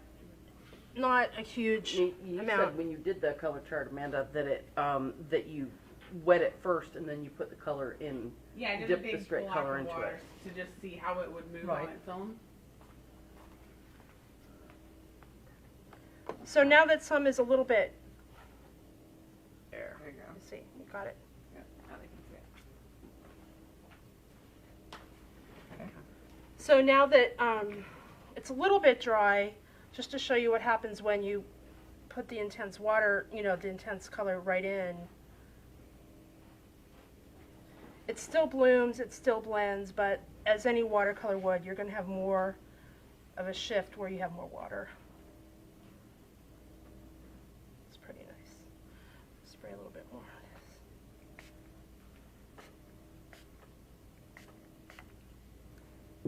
[SPEAKER 2] a huge
[SPEAKER 7] You
[SPEAKER 2] amount.
[SPEAKER 7] said when you did the color chart, Amanda, that it that you wet it first and then you put the color in.
[SPEAKER 6] Yeah, I did
[SPEAKER 7] Dip
[SPEAKER 6] a
[SPEAKER 7] the
[SPEAKER 6] big
[SPEAKER 7] straight
[SPEAKER 6] block
[SPEAKER 7] color
[SPEAKER 6] of
[SPEAKER 7] into
[SPEAKER 6] water to just see how it would move
[SPEAKER 3] Right.
[SPEAKER 6] on its own.
[SPEAKER 2] So now that some is a little bit...
[SPEAKER 6] There you go.
[SPEAKER 2] Let's see, you got it.
[SPEAKER 6] Yeah, now they can see it.
[SPEAKER 2] So now that it's a little bit dry, just to show you what happens when you put the intense water, the intense color right in. It still blooms, it still blends, but as any watercolor would, you're going to have more of a shift where you have more water. It's pretty nice. Spray a little bit more on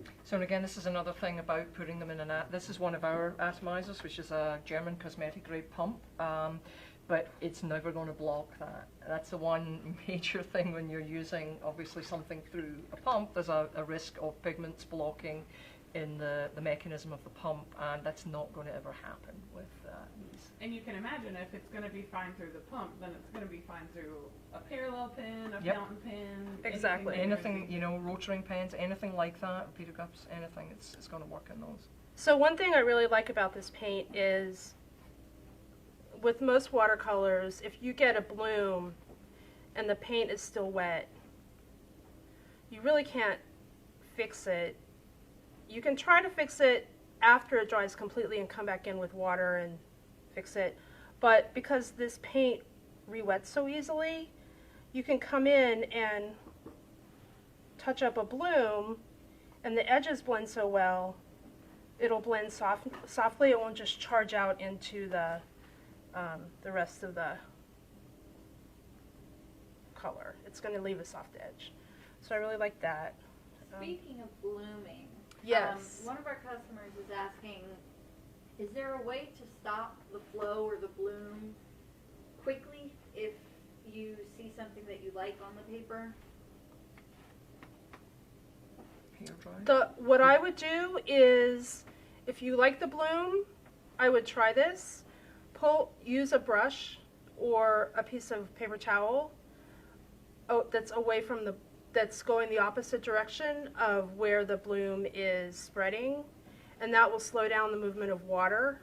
[SPEAKER 2] this.
[SPEAKER 3] So and again, this is another thing about putting them in this is one of our atomizers, which is a German cosmetic grade pump, but it's never going to block that. That's the one major thing when you're using, obviously, something through a pump. There's a risk of pigments blocking in the mechanism of the pump, and that's not going to ever happen with these.
[SPEAKER 6] And you can imagine if it's going to be fine through the pump, then it's going to be fine through a parallel pen, a
[SPEAKER 3] Yep.
[SPEAKER 6] fountain pen.
[SPEAKER 2] Exactly.
[SPEAKER 3] Anything, rotoring pens, anything like that, Peter cups, anything, it's going to work in those.
[SPEAKER 2] So one thing I really like about this paint is, with most watercolors, if you get a bloom and the paint is still wet, you really can't fix it. You can try to fix it after it dries completely and come back in with water and fix it, but because this paint re-wets so easily, you can come in and touch up a bloom, and the edges blend so well, it'll blend softly. It won't just charge out into the rest of the color. It's going to leave a soft edge. So I really like that.
[SPEAKER 5] Speaking of blooming,
[SPEAKER 2] Yes.
[SPEAKER 5] one of our customers is asking, is there a way to stop the flow or the bloom quickly if you see something that you like on the paper?
[SPEAKER 3] Hair dry.
[SPEAKER 2] What I would do is, if you like the bloom, I would try this. Use a brush or a piece of paper towel that's away from that's going the opposite direction of where the bloom is spreading, and that will slow down the movement of water.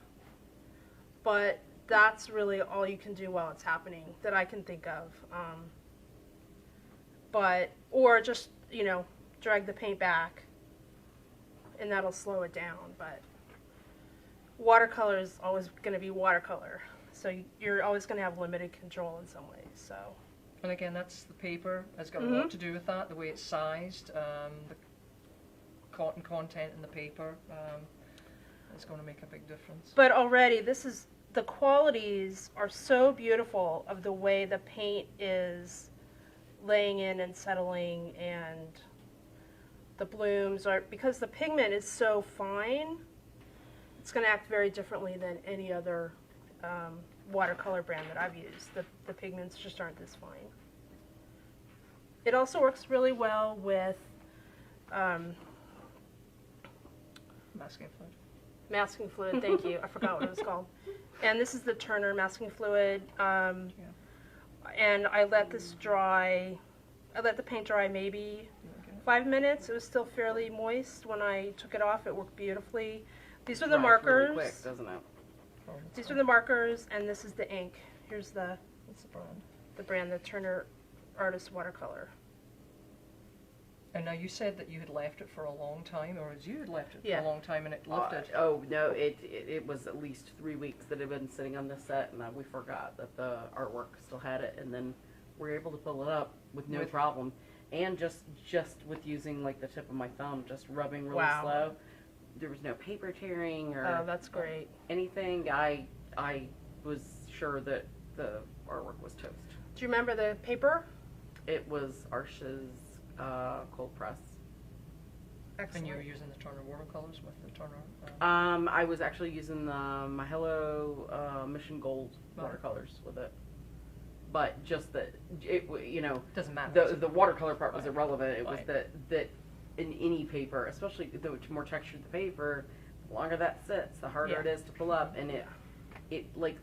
[SPEAKER 2] But that's really all you can do while it's happening that I can think of. Or just, you know, drag the paint back and that'll slow it down. But watercolor is always going to be watercolor. So you're always going to have limited control in some ways. So.
[SPEAKER 3] And again, that's the paper. It's got a lot to do with that, the way it's sized, the cotton content in the paper. It's going to make a big difference.
[SPEAKER 2] But already, the qualities are so beautiful of the way the paint is laying in and settling, and the blooms are, because the pigment is so fine, it's going to act very differently than any other watercolor brand that I've used. The pigments just aren't this fine. It also works really well with
[SPEAKER 3] Masking fluid.
[SPEAKER 2] Masking fluid, thank you. I forgot what it was called. And this is the Turner masking fluid. And I let this dry. I let the paint dry maybe 5 minutes. It was still fairly moist. When I took it off, it worked beautifully. These are the markers.
[SPEAKER 7] Really quick, doesn't it?
[SPEAKER 2] These are the markers, and this is the ink. Here's the
[SPEAKER 3] brand,
[SPEAKER 2] the Turner Artist Watercolor.
[SPEAKER 3] And now you said that you had left it for a long time, or you had left it for
[SPEAKER 2] Yeah.
[SPEAKER 3] a long time and it lifted.
[SPEAKER 7] Oh no, it was at least 3 weeks that it had been sitting on this set, and we forgot that the artwork still had it, and then we were able to pull it up with no problem, and just with using like the tip of my thumb, just rubbing really slow. There was no paper tearing or
[SPEAKER 2] that's great.
[SPEAKER 7] anything. I was sure that the artwork was toast.
[SPEAKER 2] Do you remember the paper?
[SPEAKER 7] It was Arsh's cold press.
[SPEAKER 3] And you were using the Turner watercolors with the Turner?
[SPEAKER 7] I was actually using the Mahelo Mission Gold watercolors with it. But just that, you know,
[SPEAKER 3] doesn't matter.
[SPEAKER 7] The watercolor part was irrelevant. It was that in any paper, especially the more textured the paper, the longer that sits, the harder it is to pull up, and it like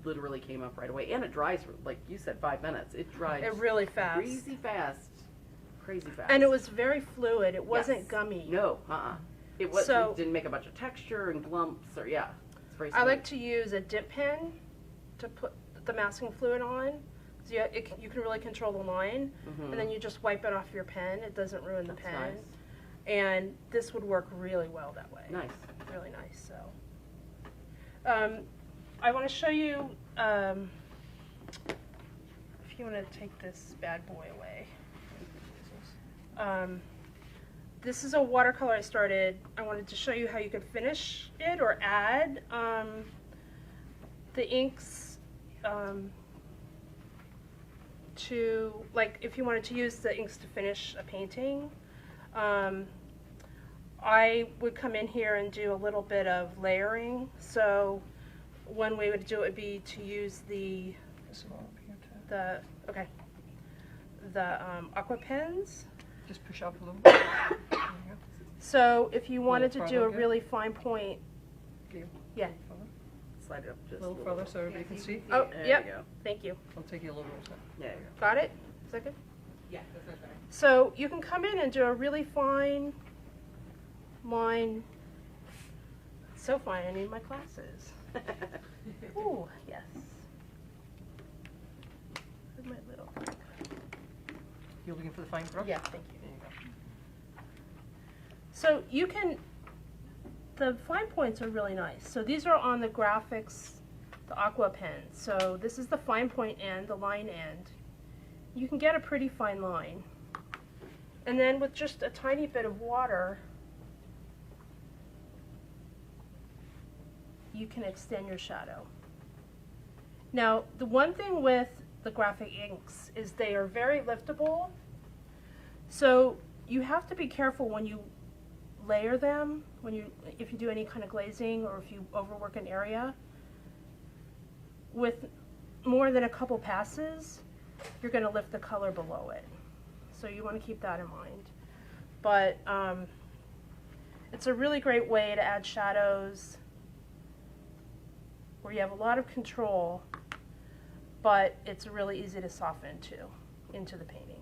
[SPEAKER 7] literally came up right away. And it dries, like you said, 5 minutes. It dries
[SPEAKER 2] really fast.
[SPEAKER 7] crazy fast. Crazy fast.
[SPEAKER 2] And it was very fluid. It wasn't gummy.
[SPEAKER 7] No, It didn't make a bunch of texture and glumps, or it's very smooth.
[SPEAKER 2] I like to use a dip pen to put the masking fluid on. So you can really control the line, and then you just wipe it off your pen. It doesn't ruin the pen.
[SPEAKER 7] Nice.
[SPEAKER 2] And this would work really well that way.
[SPEAKER 7] Nice.
[SPEAKER 2] Really nice. So, I want to show you, if you want to take this bad boy away. This is a watercolor I started. I wanted to show you how you could finish it or add the inks to, like, if you wanted to use the inks to finish a painting. I would come in here and do a little bit of layering. So one way to do it would be to use the Aqua Pens.
[SPEAKER 3] Just push up a little bit.
[SPEAKER 2] So if you wanted to do a really fine point, yeah.
[SPEAKER 7] Slide it up just
[SPEAKER 3] A little further so everybody can see.
[SPEAKER 2] Oh,
[SPEAKER 7] There
[SPEAKER 2] yep.
[SPEAKER 7] you go.
[SPEAKER 2] Thank you.
[SPEAKER 3] I'll take you a little bit.
[SPEAKER 7] There you go.
[SPEAKER 2] Got it? Is that good?
[SPEAKER 4] Yeah, that's much better.
[SPEAKER 2] So you can come in and do a really fine line. It's so fine, I need my glasses. Ooh, yes. Where's my little...
[SPEAKER 3] You're looking for the fine brush?
[SPEAKER 2] Yeah, thank you.
[SPEAKER 3] There you go.
[SPEAKER 2] So you can, the fine points are really nice. So these are on the Graphix, the Aqua Pens. So this is the fine point end, the line end. You can get a pretty fine line. And then with just a tiny bit of water, you can extend your shadow. Now, the one thing with the Graphix inks is they are very liftable. So you have to be careful when you layer them, if you do any kind of glazing or if you overwork an area. With more than a couple passes, you're going to lift the color below it. So you want to keep that in mind. But it's a really great way to add shadows where you have a lot of control, but it's really easy to soften into the painting.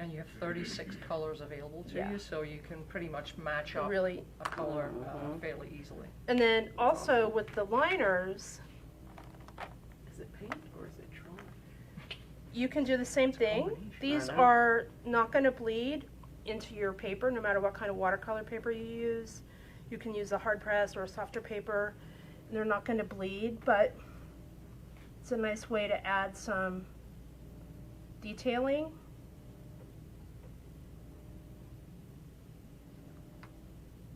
[SPEAKER 3] And you have 36 colors available to
[SPEAKER 2] Yeah.
[SPEAKER 3] you, so you can pretty much match up
[SPEAKER 2] Really.
[SPEAKER 3] a color fairly easily.
[SPEAKER 2] And then also with the liners,
[SPEAKER 7] Is it paint or is it drawing?
[SPEAKER 2] you can do the same thing.
[SPEAKER 3] combination.
[SPEAKER 2] These
[SPEAKER 7] I know.
[SPEAKER 2] are not going to bleed into your paper, no matter what kind of watercolor paper you use. You can use a hard press or a softer paper, and they're not going to bleed, but it's a nice way to add some detailing.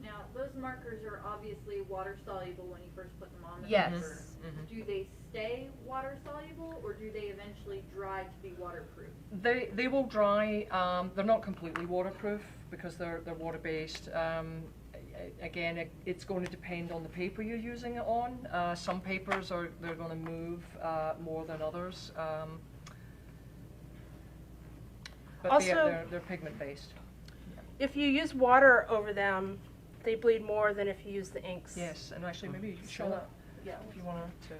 [SPEAKER 5] Now, those markers are obviously water soluble when you first put them on the
[SPEAKER 2] Yes.
[SPEAKER 5] paper. Do they stay water soluble, or do they eventually dry to be waterproof?
[SPEAKER 3] They will dry. They're not completely waterproof because they're water based. Again, it's going to depend on the paper you're using it on. Some papers they're going to move more than others. But
[SPEAKER 2] Also-
[SPEAKER 3] they're pigment based.
[SPEAKER 2] If you use water over them, they bleed more than if you use the inks.
[SPEAKER 3] Yes, and actually maybe you can show
[SPEAKER 2] So-
[SPEAKER 3] that
[SPEAKER 2] Yeah.
[SPEAKER 3] if you want to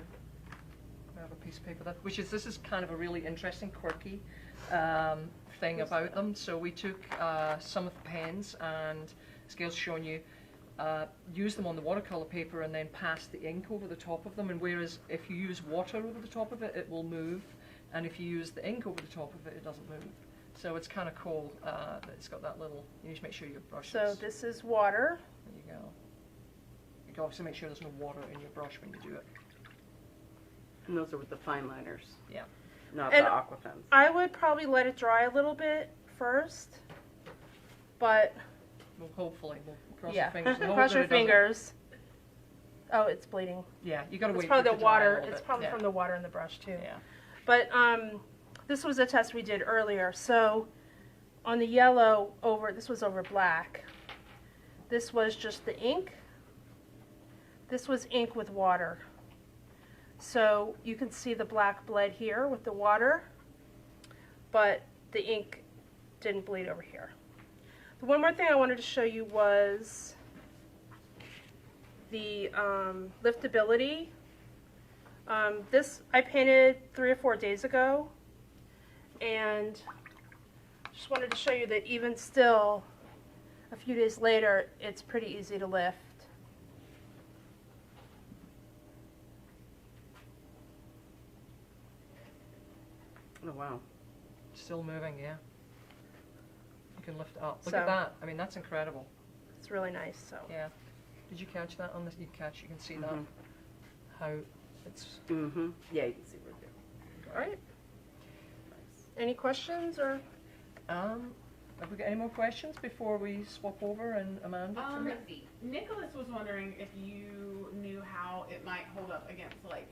[SPEAKER 3] grab a piece of paper. This is kind of a really interesting, quirky thing about them. So we took some of the pens, and as Gayle's shown you, use them on the watercolor paper and then pass the ink over the top of them. And whereas if you use water over the top of it, it will move, and if you use the ink over the top of it, it doesn't move. So it's kind of cool that it's got that little. You need to make sure your brush
[SPEAKER 2] So
[SPEAKER 3] is.
[SPEAKER 2] this is water.
[SPEAKER 3] There you go. You can also make sure there's no water in your brush when you do it.
[SPEAKER 7] And those are with the Fineliners,
[SPEAKER 3] Yeah.
[SPEAKER 7] not
[SPEAKER 2] And
[SPEAKER 7] the Aqua Pens.
[SPEAKER 2] I would probably let it dry a little bit first, but
[SPEAKER 3] Well, hopefully, we'll cross
[SPEAKER 2] yeah,
[SPEAKER 3] our fingers. and hope
[SPEAKER 2] cross
[SPEAKER 3] that
[SPEAKER 2] your
[SPEAKER 3] it doesn't-
[SPEAKER 2] fingers. Oh, it's bleeding.
[SPEAKER 3] Yeah, you gotta
[SPEAKER 2] It's
[SPEAKER 3] wait.
[SPEAKER 2] probably
[SPEAKER 3] for it
[SPEAKER 2] the
[SPEAKER 3] to dry a
[SPEAKER 2] water.
[SPEAKER 3] little
[SPEAKER 2] It's
[SPEAKER 3] bit.
[SPEAKER 2] probably
[SPEAKER 3] Yeah.
[SPEAKER 2] from the water in the brush too.
[SPEAKER 3] Yeah.
[SPEAKER 2] But this was a test we did earlier. So on the yellow this was over black. This was just the ink. This was ink with water. So you can see the black bled here with the water, but the ink didn't bleed over here. The one more thing I wanted to show you was the liftability. This I painted 3 or 4 days ago, and just wanted to show you that even still, a few days later, it's pretty easy to lift.
[SPEAKER 7] Oh, wow.
[SPEAKER 3] Still moving, yeah. You can lift it up. Look
[SPEAKER 2] So-
[SPEAKER 3] at that. I mean, that's incredible.
[SPEAKER 2] It's really nice. So
[SPEAKER 3] Yeah. Did you catch that on this? You can see that.
[SPEAKER 7] Mhm.
[SPEAKER 3] How it's.
[SPEAKER 7] Mm-hmm. Yeah, you can see right there.
[SPEAKER 2] all right.
[SPEAKER 7] Nice.
[SPEAKER 2] Any questions or?
[SPEAKER 3] Have we got any more questions before we swap over and Amanda? for me?
[SPEAKER 6] Let's see. Nicholas was wondering if you knew how it might hold up against like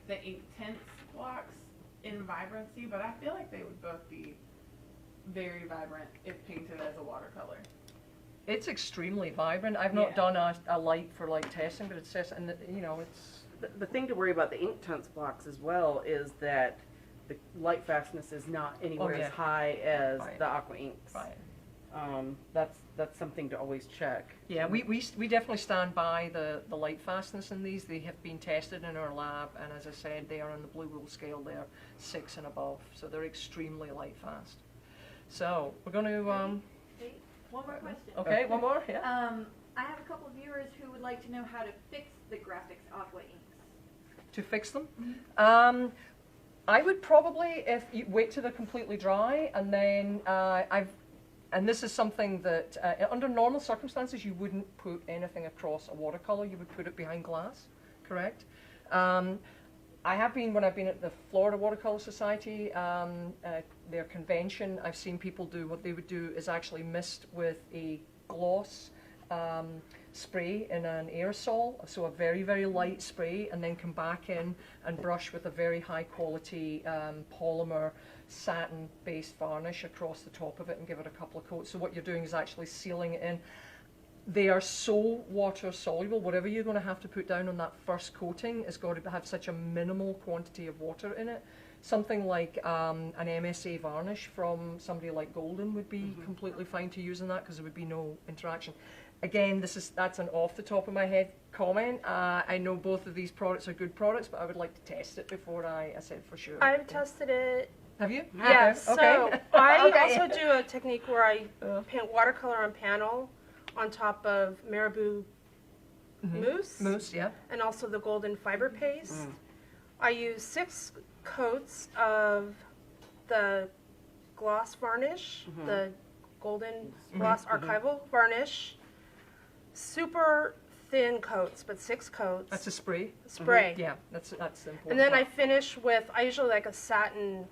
[SPEAKER 6] the Inktense blocks in vibrancy, but I feel like they would both be very vibrant if painted as a watercolor.
[SPEAKER 3] It's extremely vibrant. I've not
[SPEAKER 6] Yeah.
[SPEAKER 3] done a light for light testing, but it's just, and it's.
[SPEAKER 7] The thing to worry about the Inktense blocks as well is that the light fastness is not anywhere
[SPEAKER 3] yeah.
[SPEAKER 7] as high as
[SPEAKER 3] Right.
[SPEAKER 7] the Aqua Inks.
[SPEAKER 3] Right.
[SPEAKER 7] That's something to always check.
[SPEAKER 3] Yeah, we definitely stand by the light fastness in these. They have been tested in our lab, and as I said, they are on the Blue Rule scale. They're 6 and above, so they're extremely light fast. So we're going to.
[SPEAKER 5] Wait, one more question.
[SPEAKER 3] Okay, one more. Yeah.
[SPEAKER 5] I have a couple of viewers who would like to know how to fix the Graphix Aqua Inks.
[SPEAKER 3] To fix them. I would probably, if you wait till they're completely dry, and then and this is something that under normal circumstances you wouldn't put anything across a watercolor. You would put it behind glass, correct? I have been, when I've been at the Florida Watercolor Society, their convention, I've seen people do, what they would do is actually mist with a gloss spray in an aerosol, so a very, very light spray, and then come back in and brush with a very high quality polymer satin based varnish across the top of it and give it a couple of coats. So what you're doing is actually sealing it in. They are so water soluble, whatever you're going to have to put down on that first coating is going to have such a minimal quantity of water in it. Something like an MSA varnish from somebody like Golden would be completely fine to use in that because there would be no interaction. Again, that's an off the top of my head comment. I know both of these products are good products, but I would like to test it before I said for sure.
[SPEAKER 2] I've tested it
[SPEAKER 3] Have you?
[SPEAKER 2] Yeah, so I
[SPEAKER 3] Okay.
[SPEAKER 2] also do a technique where I paint watercolor on panel on top of Marabu mousse.
[SPEAKER 3] Mousse, yeah.
[SPEAKER 2] And also the golden fiber paste. I use 6 coats of the gloss varnish, the golden gloss archival varnish. Super thin coats, but 6 coats.
[SPEAKER 3] That's a spray.
[SPEAKER 2] Spray.
[SPEAKER 3] Yeah, that's important.
[SPEAKER 2] And then I finish with, I usually like a satin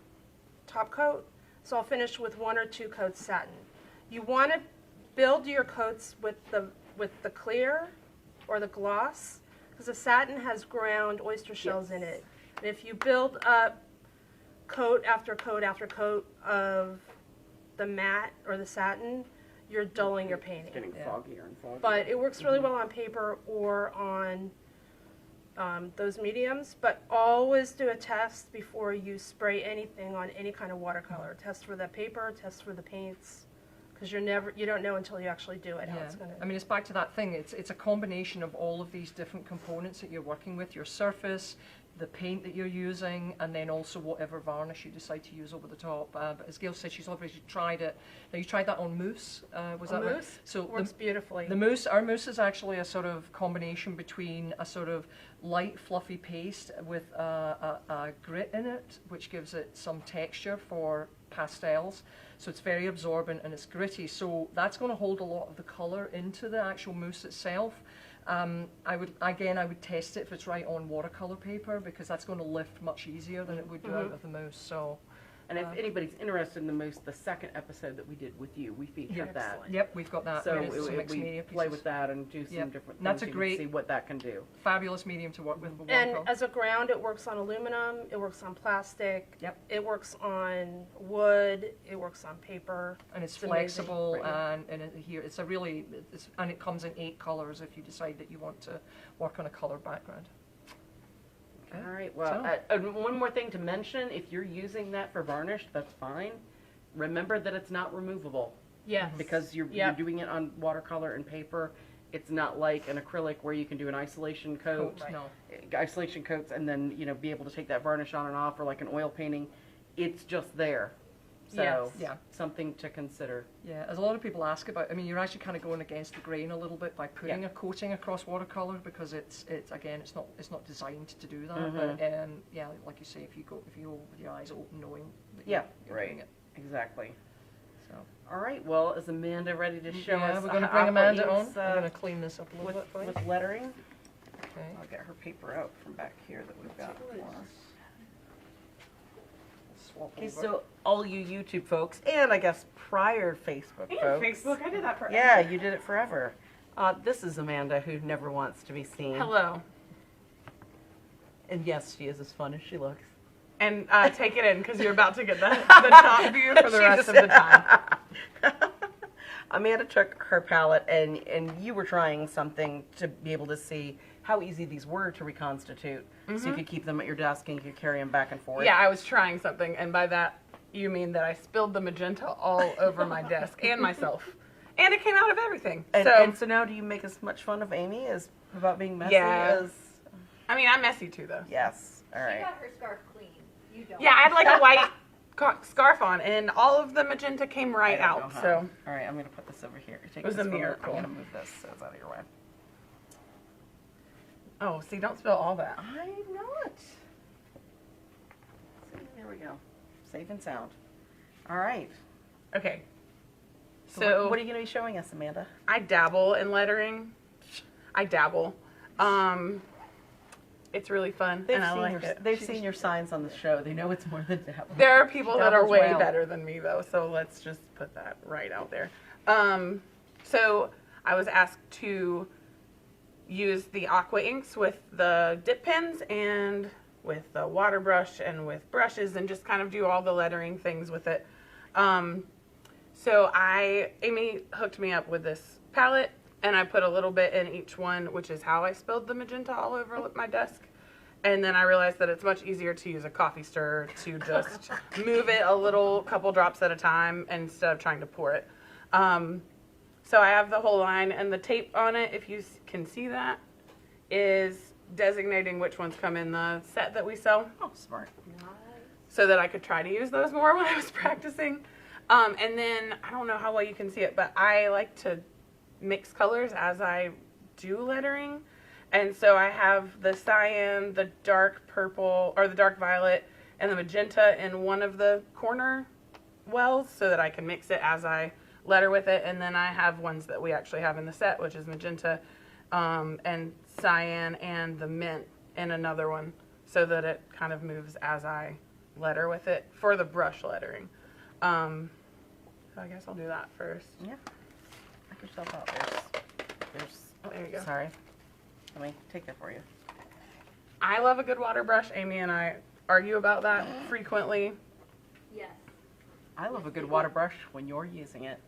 [SPEAKER 2] top coat, so I'll finish with 1 or 2 coats satin. You want to build your coats with the clear or the gloss, because the satin has ground oyster shells in it. And if you build up coat after coat after coat of the matte or the satin, you're dulling your painting.
[SPEAKER 7] It's getting foggier and foggier.
[SPEAKER 2] But it works really well on paper or on those mediums, but always do a test before you spray anything on any kind of watercolor. Test for the paper, test for the paints, because you don't know until you actually do it how it's going to.
[SPEAKER 3] I mean, it's back to that thing. It's a combination of all of these different components that you're working with, your surface, the paint that you're using, and then also whatever varnish you decide to use over the top. But as Gayle said, she's obviously tried it. Now, you tried that on mousse, was that right?
[SPEAKER 2] Mousse?
[SPEAKER 3] So
[SPEAKER 2] Works beautifully.
[SPEAKER 3] The mousse, our mousse is actually a sort of combination between a sort of light fluffy paste with a grit in it, which gives it some texture for pastels. So it's very absorbent and it's gritty. So that's going to hold a lot of the color into the actual mousse itself. I would test it if it's right on watercolor paper, because that's going to lift much easier than it would do out of the mousse. So.
[SPEAKER 7] And if anybody's interested in the mousse, the second episode that we did with you, we featured that.
[SPEAKER 3] Yep, we've got that.
[SPEAKER 7] So
[SPEAKER 3] some mixed media
[SPEAKER 7] we play
[SPEAKER 3] pieces.
[SPEAKER 7] with that and do some different things.
[SPEAKER 3] That's a
[SPEAKER 7] you can
[SPEAKER 3] great,
[SPEAKER 7] see what that can do.
[SPEAKER 3] fabulous medium to work with.
[SPEAKER 2] And as a ground, it works on aluminum, it works on plastic,
[SPEAKER 3] Yep.
[SPEAKER 2] it works on wood, it works on paper.
[SPEAKER 3] And it's
[SPEAKER 2] amazing.
[SPEAKER 3] flexible, and here it's a really, and it comes in 8 colors if you decide that you want to work on a color background. Okay.
[SPEAKER 7] All right, well, one more thing to mention, if you're using that for varnish, that's fine. Remember that it's not removable.
[SPEAKER 2] Yes.
[SPEAKER 7] Because you're doing it on watercolor and paper. It's not like an acrylic where you can do an isolation coat,
[SPEAKER 3] No.
[SPEAKER 7] isolation coats, and then, be able to take that varnish on and off, or like an oil painting. It's just there. So,
[SPEAKER 2] Yes.
[SPEAKER 3] Yeah.
[SPEAKER 7] something to consider.
[SPEAKER 3] Yeah, as a lot of people ask about, I mean, you're actually kind of going against the grain a little bit by putting a coating across watercolor, because it's not designed to do that. But yeah, like you say, if you go with your eyes open, knowing that you're doing it.
[SPEAKER 7] Exactly.
[SPEAKER 3] So.
[SPEAKER 7] All right. Well, is Amanda ready to show us?
[SPEAKER 3] We're going to bring Amanda on.
[SPEAKER 7] Inks,
[SPEAKER 3] We're going to clean this up a little bit for you.
[SPEAKER 7] with lettering.
[SPEAKER 3] Okay.
[SPEAKER 7] I'll get her paper out from back here that we've got for us.
[SPEAKER 3] Swap
[SPEAKER 1] Okay,
[SPEAKER 3] over.
[SPEAKER 1] so all you YouTube folks, and I guess prior Facebook folks.
[SPEAKER 6] Facebook, I did that forever.
[SPEAKER 1] Yeah, you did it forever. This is Amanda, who never wants to be seen.
[SPEAKER 6] Hello.
[SPEAKER 1] And yes, she is as fun as she looks.
[SPEAKER 6] And take it in, because you're about to get the top view for the rest of the time.
[SPEAKER 1] Amanda took her palette, and you were trying something to be able to see how easy these were to reconstitute, so you could keep them at your desk and you could carry them back and forth.
[SPEAKER 6] Yeah, I was trying something, and by that you mean that I spilled the magenta all over my desk and myself. And it came out of everything.
[SPEAKER 1] And so now do you make as much fun of Amy as about being messy as...
[SPEAKER 6] I mean, I'm messy too, though.
[SPEAKER 1] Yes. All
[SPEAKER 5] She
[SPEAKER 1] right.
[SPEAKER 5] got her scarf clean. You don't.
[SPEAKER 6] Yeah, I had like a white scarf on, and all of the magenta came right
[SPEAKER 7] I don't
[SPEAKER 6] out.
[SPEAKER 7] know how.
[SPEAKER 6] So
[SPEAKER 7] All right, I'm going to put this over here. Take
[SPEAKER 6] It was
[SPEAKER 7] this
[SPEAKER 6] a
[SPEAKER 7] one.
[SPEAKER 6] miracle.
[SPEAKER 7] I'm going to move this so it's out of your way.
[SPEAKER 6] Oh, see, don't spill all that.
[SPEAKER 7] I'm not. See, there we go. Safe and sound. All right.
[SPEAKER 6] Okay.
[SPEAKER 1] So what are you going to be showing us, Amanda?
[SPEAKER 6] I dabble in lettering. I dabble. It's really fun, and I like it.
[SPEAKER 7] They've seen your signs on the show. They know it's more than that.
[SPEAKER 6] There are people that are
[SPEAKER 7] dabbles
[SPEAKER 6] way
[SPEAKER 7] well.
[SPEAKER 6] better than me, though, so let's just put that right out there. So I was asked to use the Aqua Inks with the dip pens and with the water brush and with brushes, and just kind of do all the lettering things with it. So Amy hooked me up with this palette, and I put a little bit in each one, which is how I spilled the magenta all over my desk. And then I realized that it's much easier to use a coffee stirrer to just move it a couple drops at a time instead of trying to pour it. So I have the whole line, and the tape on it, if you can see that, is designating which ones come in the set that we sell.
[SPEAKER 7] Oh, smart.
[SPEAKER 6] so that I could try to use those more when I was practicing. And then, I don't know how well you can see it, but I like to mix colors as I do lettering. And so I have the cyan, the dark purple, or the dark violet, and the magenta in one of the corner wells so that I can mix it as I letter with it. And then I have ones that we actually have in the set, which is magenta and cyan and the mint in another one, so that it kind of moves as I letter with it for the brush lettering. So I guess I'll do that first.
[SPEAKER 7] Yeah. Knock yourself out. There's
[SPEAKER 6] There you go.
[SPEAKER 7] Sorry. Let me take that for you.
[SPEAKER 6] I love a good water brush. Amy and I argue about that frequently.
[SPEAKER 5] Yes.
[SPEAKER 7] I love a good water brush when you're using it.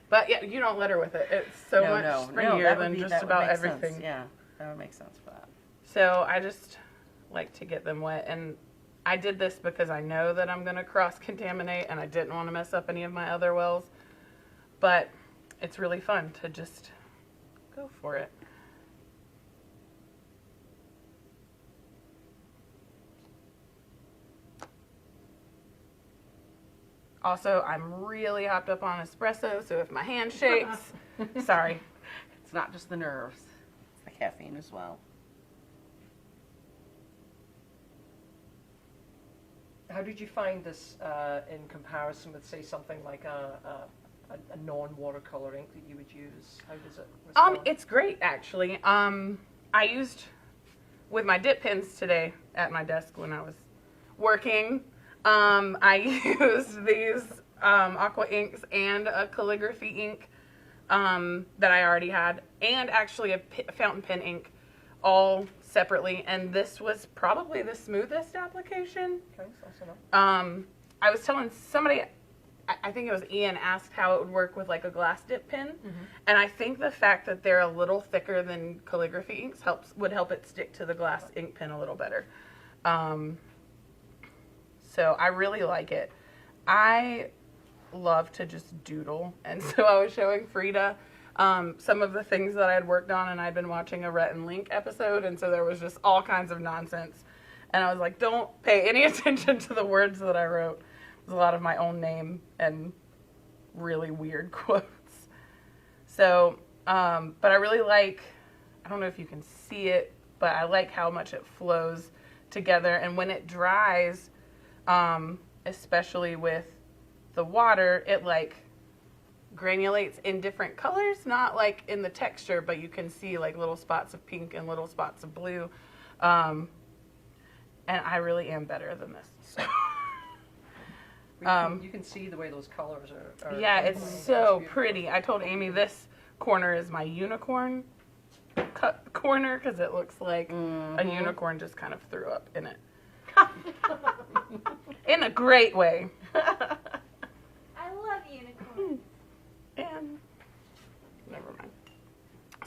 [SPEAKER 6] But yeah, you don't letter with it. It's so much springier
[SPEAKER 7] that would
[SPEAKER 6] than
[SPEAKER 7] be-
[SPEAKER 6] just
[SPEAKER 7] that would
[SPEAKER 6] about
[SPEAKER 7] make
[SPEAKER 6] everything.
[SPEAKER 7] sense. Yeah, that would make sense for that.
[SPEAKER 6] So I just like to get them wet. And I did this because I know that I'm going to cross-contaminate and I didn't want to mess up any of my other wells. But it's really fun to just go for it. Also, I'm really hopped up on espresso, so if my hand shakes, sorry.
[SPEAKER 7] It's not just the nerves, it's the caffeine as well.
[SPEAKER 3] How did you find this in comparison with, say, something like a non-watercolor ink that you would use? How does it respond?
[SPEAKER 6] It's great actually. I used with my dip pens today at my desk when I was working. I used these Aqua Inks and a calligraphy ink that I already had, and actually a fountain pen ink, all separately. And this was probably the smoothest application.
[SPEAKER 3] Okay, so no.
[SPEAKER 6] I was telling somebody, I think it was Ian, asked how it would work with like a glass dip pen, and I think the fact that they're a little thicker than calligraphy inks would help it stick to the glass ink pen a little better. So I really like it. I love to just doodle, and so I was showing Frida some of the things that I had worked on, and I'd been watching a Rhett and Link episode, and so there was just all kinds of nonsense. And I was like, don't pay any attention to the words that I wrote. It was a lot of my own name and really weird quotes. So, but I really like, I don't know if you can see it, but I like how much it flows together. And when it dries, especially with the water, it like granulates in different colors, not like in the texture, but you can see like little spots of pink and little spots of blue. And I really am better than this. So.
[SPEAKER 3] You can see the way those colors are
[SPEAKER 6] Yeah, it's so pretty. I told Amy this corner is my unicorn cut corner because it looks like a unicorn just kind of threw up in it. In a great way.
[SPEAKER 5] I love unicorns.
[SPEAKER 6] And never mind.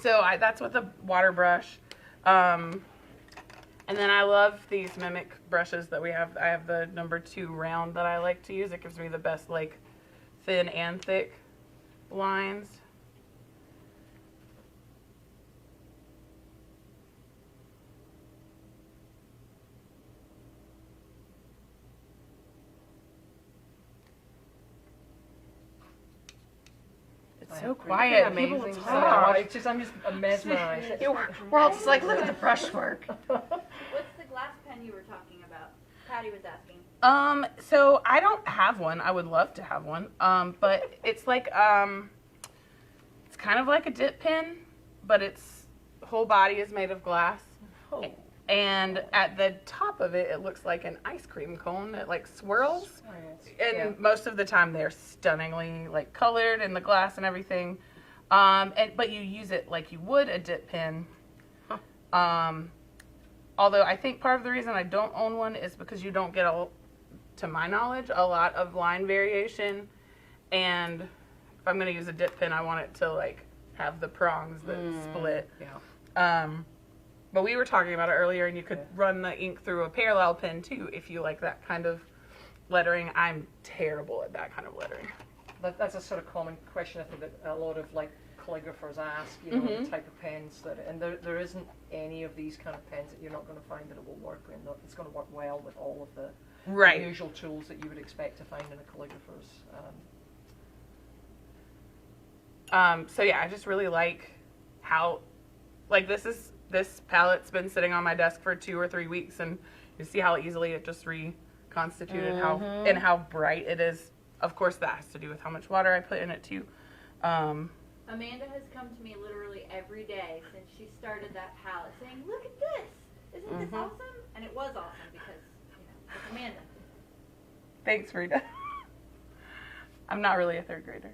[SPEAKER 6] So that's with a water brush. And then I love these Mimic brushes that we have. I have the number 2 round that I like to use. It gives me the best like thin and thick lines. It's so quiet. People
[SPEAKER 3] Amazing.
[SPEAKER 6] talk.
[SPEAKER 3] I'm just mesmerized.
[SPEAKER 7] We're all just like, look at the brushwork.
[SPEAKER 5] What's the glass pen you were talking about? Patty was asking.
[SPEAKER 6] So I don't have one. I would love to have one. But it's like, it's kind of like a dip pen, but its whole body is made of glass.
[SPEAKER 7] Oh.
[SPEAKER 6] And at the top of it, it looks like an ice cream cone that like swirls. And most of the time they're stunningly like colored in the glass and everything. But you use it like you would a dip pen. Although I think part of the reason I don't own one is because you don't get, to my knowledge, a lot of line variation. And if I'm going to use a dip pen, I want it to like have the prongs that split.
[SPEAKER 3] Yeah.
[SPEAKER 6] But we were talking about it earlier, and you could run the ink through a parallel pen too if you like that kind of lettering. I'm terrible at that kind of lettering.
[SPEAKER 3] That's a sort of common question I think that a lot of like calligraphers ask, you know, the type of pens that, and there isn't any of these kind of pens that you're not going to find that it will work in. It's going to work well with all of the
[SPEAKER 1] Right.
[SPEAKER 3] the usual tools that you would expect to find in a calligrapher's.
[SPEAKER 6] So yeah, I just really like how, like this palette's been sitting on my desk for 2 or 3 weeks, and you see how easily it just reconstituted and how bright it is. Of course, that has to do with how much water I put in it too.
[SPEAKER 5] Amanda has come to me literally every day since she started that palette saying, look at this! Isn't this awesome? And it was awesome because, it's Amanda.
[SPEAKER 6] Thanks, Frida. I'm not really a 3rd grader.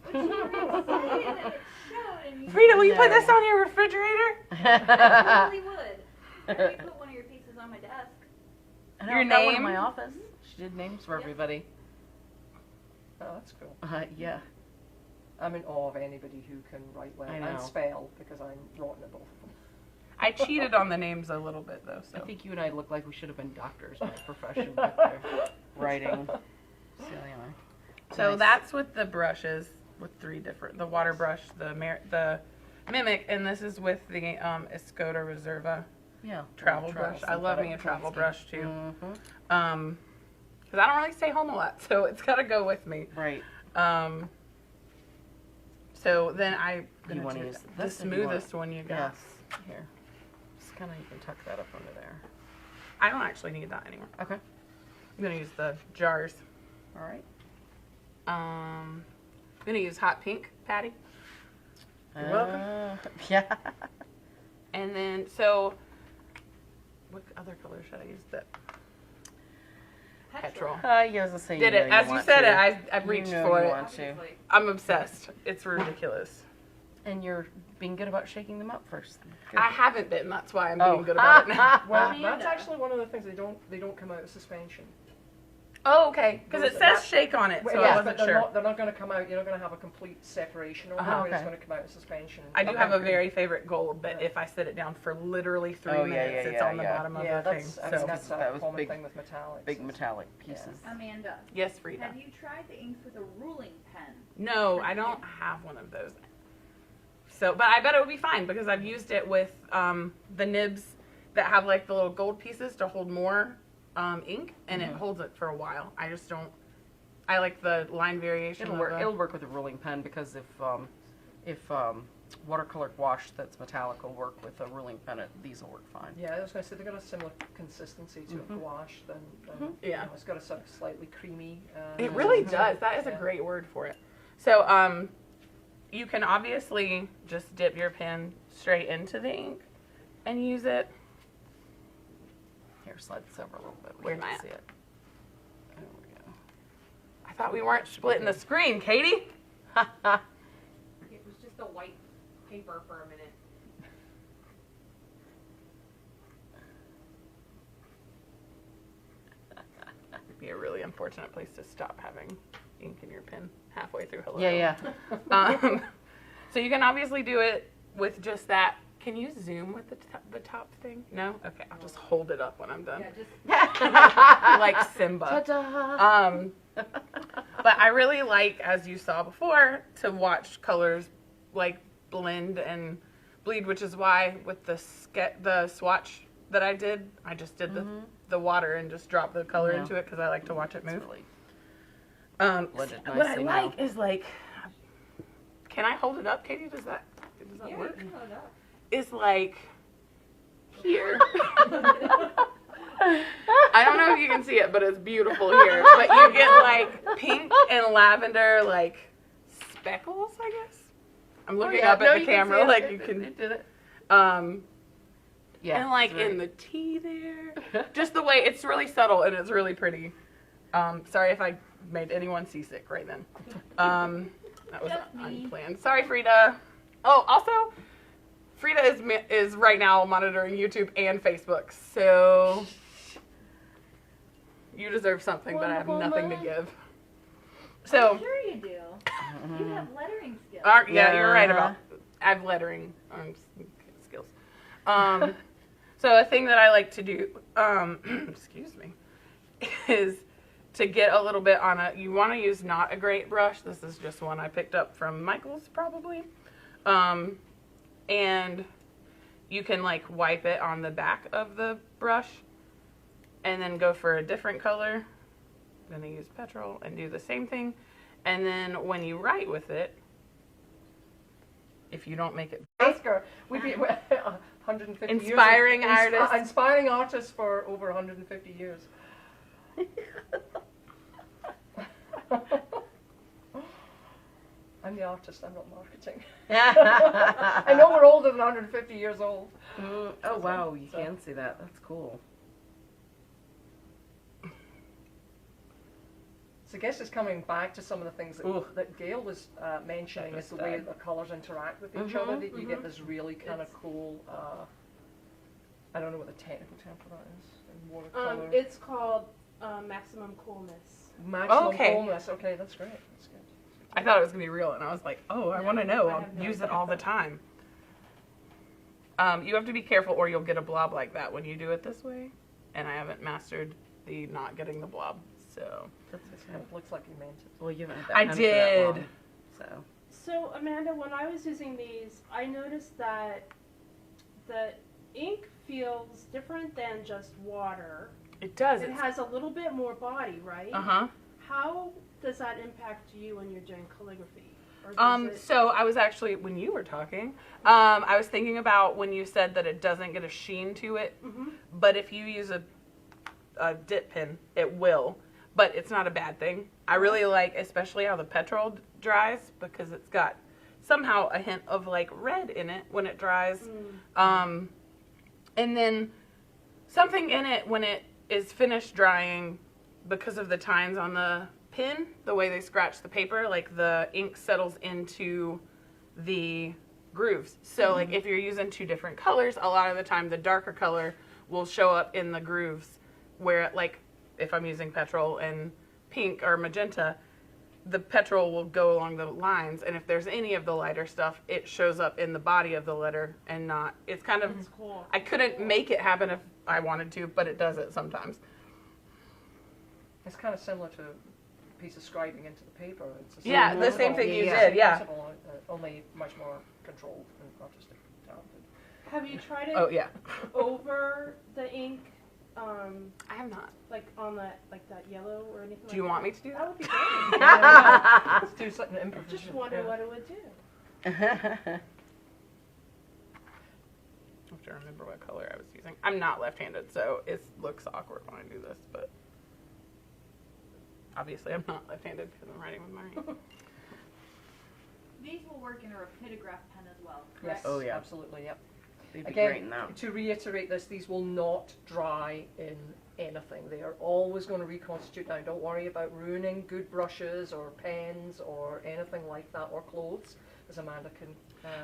[SPEAKER 5] But you were saying it, it's showing.
[SPEAKER 6] Frida, will you put this on your refrigerator?
[SPEAKER 5] I totally would. I already put one of your pieces on my desk.
[SPEAKER 7] And
[SPEAKER 6] Your
[SPEAKER 7] I've got one in
[SPEAKER 6] name?
[SPEAKER 7] my office. She did names for everybody.
[SPEAKER 3] Oh, that's cool.
[SPEAKER 7] Yeah.
[SPEAKER 3] I'm in awe of anybody who can write well
[SPEAKER 7] I know.
[SPEAKER 3] and spell, because I'm rotten at both of them.
[SPEAKER 6] I cheated on the names a little bit though. So
[SPEAKER 7] I think you and I look like we should have been doctors by profession right there. Writing. Celia and I.
[SPEAKER 6] So
[SPEAKER 7] Nice.
[SPEAKER 6] that's with the brushes, with 3 different, the water brush, the Mimic, and this is with the Escoda Reserva
[SPEAKER 7] Yeah.
[SPEAKER 6] travel brush. I love me a travel brush too.
[SPEAKER 7] Mm-hmm.
[SPEAKER 6] Because I don't really stay home a lot, so it's got to go with me.
[SPEAKER 7] Right.
[SPEAKER 6] So then I
[SPEAKER 7] You want to use
[SPEAKER 6] the
[SPEAKER 7] this? or do you want-
[SPEAKER 6] smoothest one you got.
[SPEAKER 7] Yes. Here. Just kind of, you can tuck that up under there.
[SPEAKER 6] I don't actually need that anymore.
[SPEAKER 7] Okay.
[SPEAKER 6] I'm gonna use the jars.
[SPEAKER 7] All right.
[SPEAKER 6] I'm gonna use hot pink, Patty. You're welcome.
[SPEAKER 7] Yeah.
[SPEAKER 6] And then so, what other color should I use? The petrol.
[SPEAKER 7] Yeah, I was gonna say.
[SPEAKER 6] Did
[SPEAKER 7] you
[SPEAKER 6] it
[SPEAKER 7] know
[SPEAKER 6] as
[SPEAKER 7] you
[SPEAKER 6] you
[SPEAKER 7] want
[SPEAKER 6] said
[SPEAKER 7] to.
[SPEAKER 6] it? I reached
[SPEAKER 7] You know
[SPEAKER 6] for
[SPEAKER 7] you
[SPEAKER 6] it.
[SPEAKER 7] want to.
[SPEAKER 6] I'm obsessed. It's ridiculous.
[SPEAKER 7] And you're being good about shaking them up first. Good.
[SPEAKER 6] I haven't been. That's why I'm
[SPEAKER 7] Oh.
[SPEAKER 6] being good about it now.
[SPEAKER 3] Well,
[SPEAKER 5] Amanda.
[SPEAKER 3] that's actually one of the things, they don't come out of suspension.
[SPEAKER 6] Oh, okay. Because it says
[SPEAKER 3] That-
[SPEAKER 6] shake on it, so
[SPEAKER 3] Well,
[SPEAKER 6] I
[SPEAKER 3] yes,
[SPEAKER 6] wasn't
[SPEAKER 3] but
[SPEAKER 6] sure.
[SPEAKER 3] they're not going to come out. You're not going to have a complete separation or
[SPEAKER 7] Oh,
[SPEAKER 3] whatever. It's
[SPEAKER 7] okay.
[SPEAKER 3] going to come out of suspension.
[SPEAKER 6] I do
[SPEAKER 3] Okay.
[SPEAKER 6] have a very favorite gold, but if I sit it down for literally 3
[SPEAKER 7] Oh, yeah,
[SPEAKER 6] minutes,
[SPEAKER 7] yeah,
[SPEAKER 6] it's
[SPEAKER 7] yeah,
[SPEAKER 6] on the
[SPEAKER 7] yeah.
[SPEAKER 6] bottom of
[SPEAKER 3] Yeah,
[SPEAKER 6] the thing.
[SPEAKER 3] that's, I
[SPEAKER 6] So
[SPEAKER 3] mean, that's
[SPEAKER 7] That
[SPEAKER 3] a
[SPEAKER 7] was
[SPEAKER 3] common
[SPEAKER 7] big-
[SPEAKER 3] thing with metallics.
[SPEAKER 7] Big metallic pieces.
[SPEAKER 5] Amanda,
[SPEAKER 6] yes, Frida.
[SPEAKER 5] have you tried the inks with a ruling pen?
[SPEAKER 6] No, I don't have one of those. So, but I bet it would be fine because I've used it with the nibs that have like the little gold pieces to hold more ink, and it holds it for a while. I just don't. I like the line variation.
[SPEAKER 7] It'll
[SPEAKER 6] of
[SPEAKER 7] work.
[SPEAKER 6] the-
[SPEAKER 7] It'll work with a ruling pen because if watercolor wash that's metallic will work with a ruling pen, these will work fine.
[SPEAKER 3] Yeah, I was going to say they've got a similar consistency to a gouache than
[SPEAKER 6] Yeah.
[SPEAKER 3] it's got a sort of slightly creamy.
[SPEAKER 6] It really
[SPEAKER 3] consistency.
[SPEAKER 6] does. That is a
[SPEAKER 3] Yeah.
[SPEAKER 6] great word for it. So, you can obviously just dip your pen straight into the ink and use it.
[SPEAKER 7] Here, slide this over a little bit.
[SPEAKER 6] Where am I
[SPEAKER 7] can
[SPEAKER 6] at?
[SPEAKER 7] see it. There we go.
[SPEAKER 6] I thought we weren't splitting the screen, Katie.
[SPEAKER 4] It was just a white paper for a minute.
[SPEAKER 6] It'd be a really unfortunate place to stop having ink in your pen halfway through hello.
[SPEAKER 7] Yeah,
[SPEAKER 6] So you can obviously do it with just that. Can you zoom with the top thing? No? Okay, I'll just hold it up when I'm done.
[SPEAKER 5] Yeah, just
[SPEAKER 6] Like Simba. But I really like, as you saw before, to watch colors like blend and bleed, which is why with the swatch that I did, I just did the water and just dropped the color
[SPEAKER 7] Yeah.
[SPEAKER 6] into it because I like to watch it move.
[SPEAKER 7] Really blended
[SPEAKER 6] What I
[SPEAKER 7] nicely
[SPEAKER 6] like
[SPEAKER 7] now.
[SPEAKER 6] is like, can I hold it up, Katie? Does that
[SPEAKER 4] Yeah,
[SPEAKER 6] work?
[SPEAKER 4] you can hold it up.
[SPEAKER 6] Is like here. I don't know if you can see it, but it's beautiful here. But you get like pink and lavender like speckles, I guess. I'm looking
[SPEAKER 7] yeah.
[SPEAKER 6] up
[SPEAKER 7] No,
[SPEAKER 6] at the
[SPEAKER 7] you can
[SPEAKER 6] camera
[SPEAKER 7] see it.
[SPEAKER 6] like you
[SPEAKER 7] It
[SPEAKER 6] can.
[SPEAKER 7] did it.
[SPEAKER 6] And like in the tea there. Just the way it's really subtle and it's really pretty. Sorry if I made anyone seasick right then. That was
[SPEAKER 5] Just me.
[SPEAKER 6] unplanned. Sorry, Frida. Oh, also, Frida is right now monitoring YouTube and Facebook, so you deserve something, but I have nothing to give. So,
[SPEAKER 5] sure you do. You have lettering skills.
[SPEAKER 6] yeah, you're right about. I have lettering skills. So a thing that I like to do, excuse me, is to get a little bit on a. You want to use not a great brush. This is just one I picked up from Michael's probably. And you can like wipe it on the back of the brush and then go for a different color. I'm going to use petrol and do the same thing. And then when you write with it, if you don't make it
[SPEAKER 3] Oscar, we've been 150
[SPEAKER 6] Inspiring
[SPEAKER 3] years.
[SPEAKER 6] artists.
[SPEAKER 3] Inspiring artists for over 150 years. I'm the artist, I'm not marketing. I know we're older than 150 years old.
[SPEAKER 7] Oh wow, you can see that. That's cool.
[SPEAKER 3] So I guess it's coming back to some of the things that Gayle was mentioning, is the way the colours interact with each other, that you get this really kind of cool, I don't know what the technical term for that is, in watercolour.
[SPEAKER 2] It's called maximum coolness.
[SPEAKER 3] Maximum coolness, okay, that's great, that's good.
[SPEAKER 6] I thought it was going to be real, and I was like, oh, I want to know. I'll use it all the time. You have to be careful, or you'll get a blob like that when you do it this way. And I haven't mastered the not getting the blob, so.
[SPEAKER 3] It kind of looks like you meant it.
[SPEAKER 7] Well, you haven't had that
[SPEAKER 6] I
[SPEAKER 7] pen for that
[SPEAKER 6] did.
[SPEAKER 7] long, so.
[SPEAKER 2] So Amanda, when I was using these, I noticed that the ink feels different than just water.
[SPEAKER 6] It does.
[SPEAKER 2] It has a little bit more body, right?
[SPEAKER 6] Uh-huh.
[SPEAKER 2] How does that impact you when you're doing calligraphy? Or does it...
[SPEAKER 6] So I was actually, when you were talking, I was thinking about when you said that it doesn't get a sheen to it, but if you use a dip pen, it will, but it's not a bad thing. I really like, especially how the petrol dries, because it's got somehow a hint of like red in it when it dries. And then something in it when it is finished drying, because of the tines on the pin, the way they scratch the paper, like the ink settles into the grooves. So like if you're using two different colors, a lot of the time the darker color will show up in the grooves, where like if I'm using petrol and pink or magenta, the petrol will go along the lines, and if there's any of the lighter stuff, it shows up in the body of the letter and not, it's kind of,
[SPEAKER 2] cool.
[SPEAKER 6] I couldn't make it happen if I wanted to, but it does it sometimes.
[SPEAKER 3] It's kind of similar to a piece of scribing into the paper. It's the
[SPEAKER 6] Yeah, the same thing you did, yeah.
[SPEAKER 3] principle, only much more controlled and artistic talented.
[SPEAKER 2] Have you tried it
[SPEAKER 6] Oh yeah.
[SPEAKER 2] over the ink,
[SPEAKER 6] I have not.
[SPEAKER 2] like on that, like that yellow or anything?
[SPEAKER 6] Do you want me to do
[SPEAKER 2] That
[SPEAKER 6] that?
[SPEAKER 2] would be great.
[SPEAKER 3] Let's do something improvisation.
[SPEAKER 2] Just wonder what it would do.
[SPEAKER 6] I have to remember what color I was using. I'm not left-handed, so it looks awkward when I do this, but obviously I'm not left-handed because I'm writing with my right.
[SPEAKER 5] These will work in a rapidograph pen as well,
[SPEAKER 3] Yes.
[SPEAKER 5] correct?
[SPEAKER 7] Oh, yeah.
[SPEAKER 3] Absolutely. Yep.
[SPEAKER 7] They'd be great in
[SPEAKER 3] Again,
[SPEAKER 7] that.
[SPEAKER 3] to reiterate this, these will not dry in anything. They are always going to reconstitute. Now, don't worry about ruining good brushes or pens or anything like that, or clothes, as Amanda can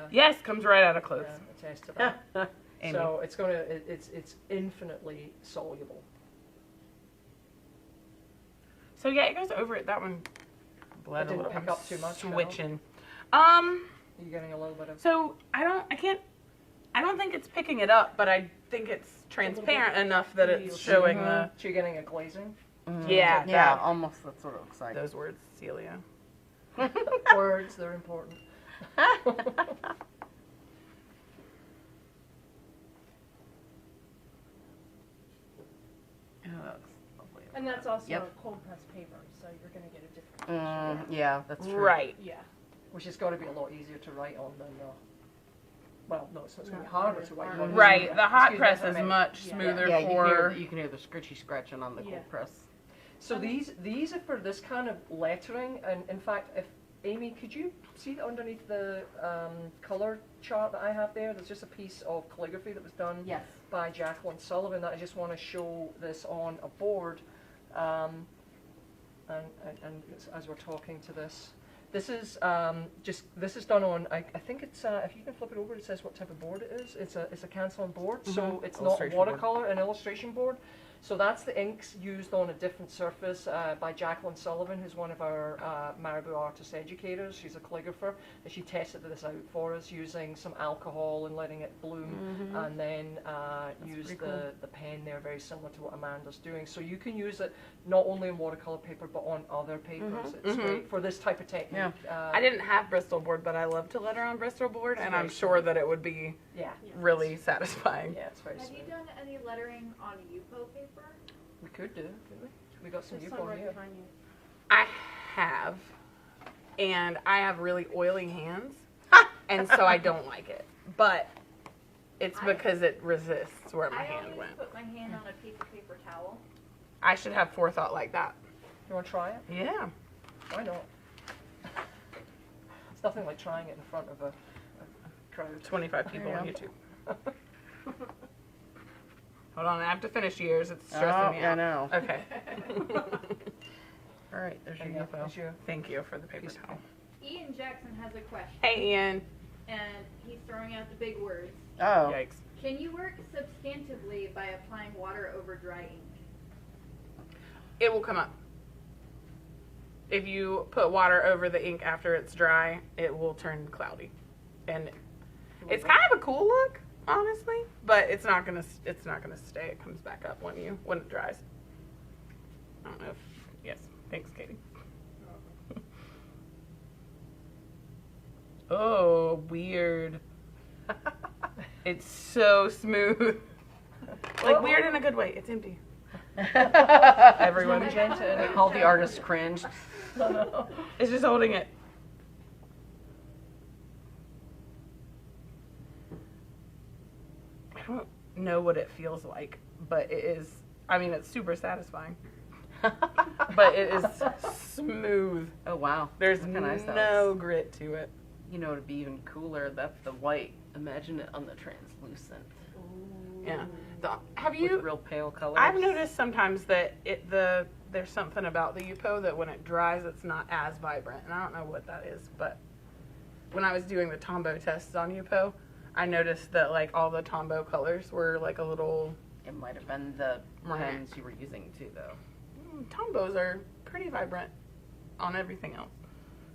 [SPEAKER 6] Yes, comes right out of clothes.
[SPEAKER 3] attest to that.
[SPEAKER 6] Amy.
[SPEAKER 3] So it's going to, it's infinitely soluble.
[SPEAKER 6] So yeah, it goes over it. That one bled
[SPEAKER 3] It
[SPEAKER 6] a
[SPEAKER 3] didn't
[SPEAKER 6] little.
[SPEAKER 3] pick up too much, no?
[SPEAKER 6] Switching.
[SPEAKER 3] You're getting a little bit of.
[SPEAKER 6] So I don't think it's picking it up, but I think it's transparent enough that it's showing the.
[SPEAKER 3] So you're getting a glazing.
[SPEAKER 6] Yeah,
[SPEAKER 7] Yeah,
[SPEAKER 6] that-
[SPEAKER 7] almost that's what it looks like.
[SPEAKER 6] those words, Celia.
[SPEAKER 3] Words, they're important.
[SPEAKER 7] Oh, that looks lovely.
[SPEAKER 2] And that's also
[SPEAKER 7] Yep.
[SPEAKER 2] a cold pressed paper, so you're going to get a different.
[SPEAKER 7] Yeah, that's true.
[SPEAKER 6] Right.
[SPEAKER 2] Yeah.
[SPEAKER 3] Which has got to be a lot easier to write on than. Well, no, it's going to be
[SPEAKER 2] Not
[SPEAKER 3] harder
[SPEAKER 2] harder.
[SPEAKER 3] to write on.
[SPEAKER 6] Right. The hot
[SPEAKER 3] Excuse me,
[SPEAKER 6] press
[SPEAKER 3] that's
[SPEAKER 6] is
[SPEAKER 3] what I meant.
[SPEAKER 6] much
[SPEAKER 2] Yeah.
[SPEAKER 6] smoother
[SPEAKER 7] Yeah,
[SPEAKER 6] for.
[SPEAKER 7] you can hear the scritchy scratching on the
[SPEAKER 2] Yeah.
[SPEAKER 7] cold press.
[SPEAKER 3] So these are for this kind of lettering, and in fact, if Amy, could you see that underneath the color chart that I have there? There's just a piece of calligraphy that was done
[SPEAKER 5] Yes.
[SPEAKER 3] by Jacqueline Sullivan that I just want to show this on a board, and as we're talking to this. This is this is done on. I think it's if you can flip it over, it says what type of board it is. It's a canceling board, so it's not a
[SPEAKER 7] Illustration board.
[SPEAKER 3] watercolor, an illustration board. So that's the inks used on a different surface by Jacqueline Sullivan, who's one of our Marabu artist educators. She's a calligrapher, and she tested this out for us using some alcohol and letting it bloom, and then use the pen there, very similar to what Amanda's doing. So you can use it not only on watercolor paper, but on other papers. It's great for this type of technique.
[SPEAKER 6] I didn't have Bristol board, but I love to letter on Bristol board, and I'm sure that it would be
[SPEAKER 3] Yeah,
[SPEAKER 6] really satisfying.
[SPEAKER 3] yeah, it's very
[SPEAKER 5] Have you
[SPEAKER 3] smooth.
[SPEAKER 5] done any lettering on Yupo paper?
[SPEAKER 3] We could do, couldn't we? We got some
[SPEAKER 2] There's some
[SPEAKER 3] Yukon
[SPEAKER 2] right
[SPEAKER 3] here.
[SPEAKER 2] behind you.
[SPEAKER 6] I have, and I have really oily hands, and so I don't like it. But it's because it resists where my
[SPEAKER 5] I
[SPEAKER 6] hand
[SPEAKER 5] always
[SPEAKER 6] went.
[SPEAKER 5] put my hand on a piece of paper towel.
[SPEAKER 6] I should have forethought like that.
[SPEAKER 3] You want to try it?
[SPEAKER 6] Yeah.
[SPEAKER 3] Why not? It's nothing like trying it in front of a crowd.
[SPEAKER 6] 25 people on
[SPEAKER 3] Yeah.
[SPEAKER 6] YouTube. Hold on, I have to finish yours. It's stressing me
[SPEAKER 7] I
[SPEAKER 6] out.
[SPEAKER 7] know.
[SPEAKER 6] Okay.
[SPEAKER 7] All right, there's your
[SPEAKER 3] There you go.
[SPEAKER 7] info.
[SPEAKER 3] There's your
[SPEAKER 6] Thank you for the paper towel.
[SPEAKER 5] Ian Jackson has a question.
[SPEAKER 6] Hey, Ian.
[SPEAKER 5] And he's throwing out the big words.
[SPEAKER 7] Oh,
[SPEAKER 6] Yikes.
[SPEAKER 5] Can you work substantively by applying water over dry ink?
[SPEAKER 6] It will come up. If you put water over the ink after it's dry, it will turn cloudy. And it's kind of a cool look, honestly, but it's not gonna stay. It comes back up when it dries. I don't know if yes. Thanks, Katie. Oh, weird. It's so smooth. Like weird in a good way. It's empty.
[SPEAKER 3] Everyone
[SPEAKER 6] Everyone.
[SPEAKER 3] magenta in it.
[SPEAKER 7] all the artists cringed.
[SPEAKER 6] It's just holding it. I don't know what it feels like, but it is. I mean, it's super satisfying. But it is smooth.
[SPEAKER 7] Oh wow,
[SPEAKER 6] There's
[SPEAKER 7] Look how nice that
[SPEAKER 6] no
[SPEAKER 7] looks.
[SPEAKER 6] grit to it.
[SPEAKER 7] You know, to be even cooler, that's the white. Imagine it on the translucent
[SPEAKER 6] Yeah. Have
[SPEAKER 7] with
[SPEAKER 6] you?
[SPEAKER 7] real pale colors.
[SPEAKER 6] I've noticed sometimes that there's something about the Yupo that when it dries, it's not as vibrant, and I don't know what that is. But when I was doing the Tombow tests on Yupo, I noticed that like all the Tombow colors were like a little.
[SPEAKER 7] It might have been the
[SPEAKER 6] Right.
[SPEAKER 7] pens you were using too, though.
[SPEAKER 6] Tombows are pretty vibrant on everything else.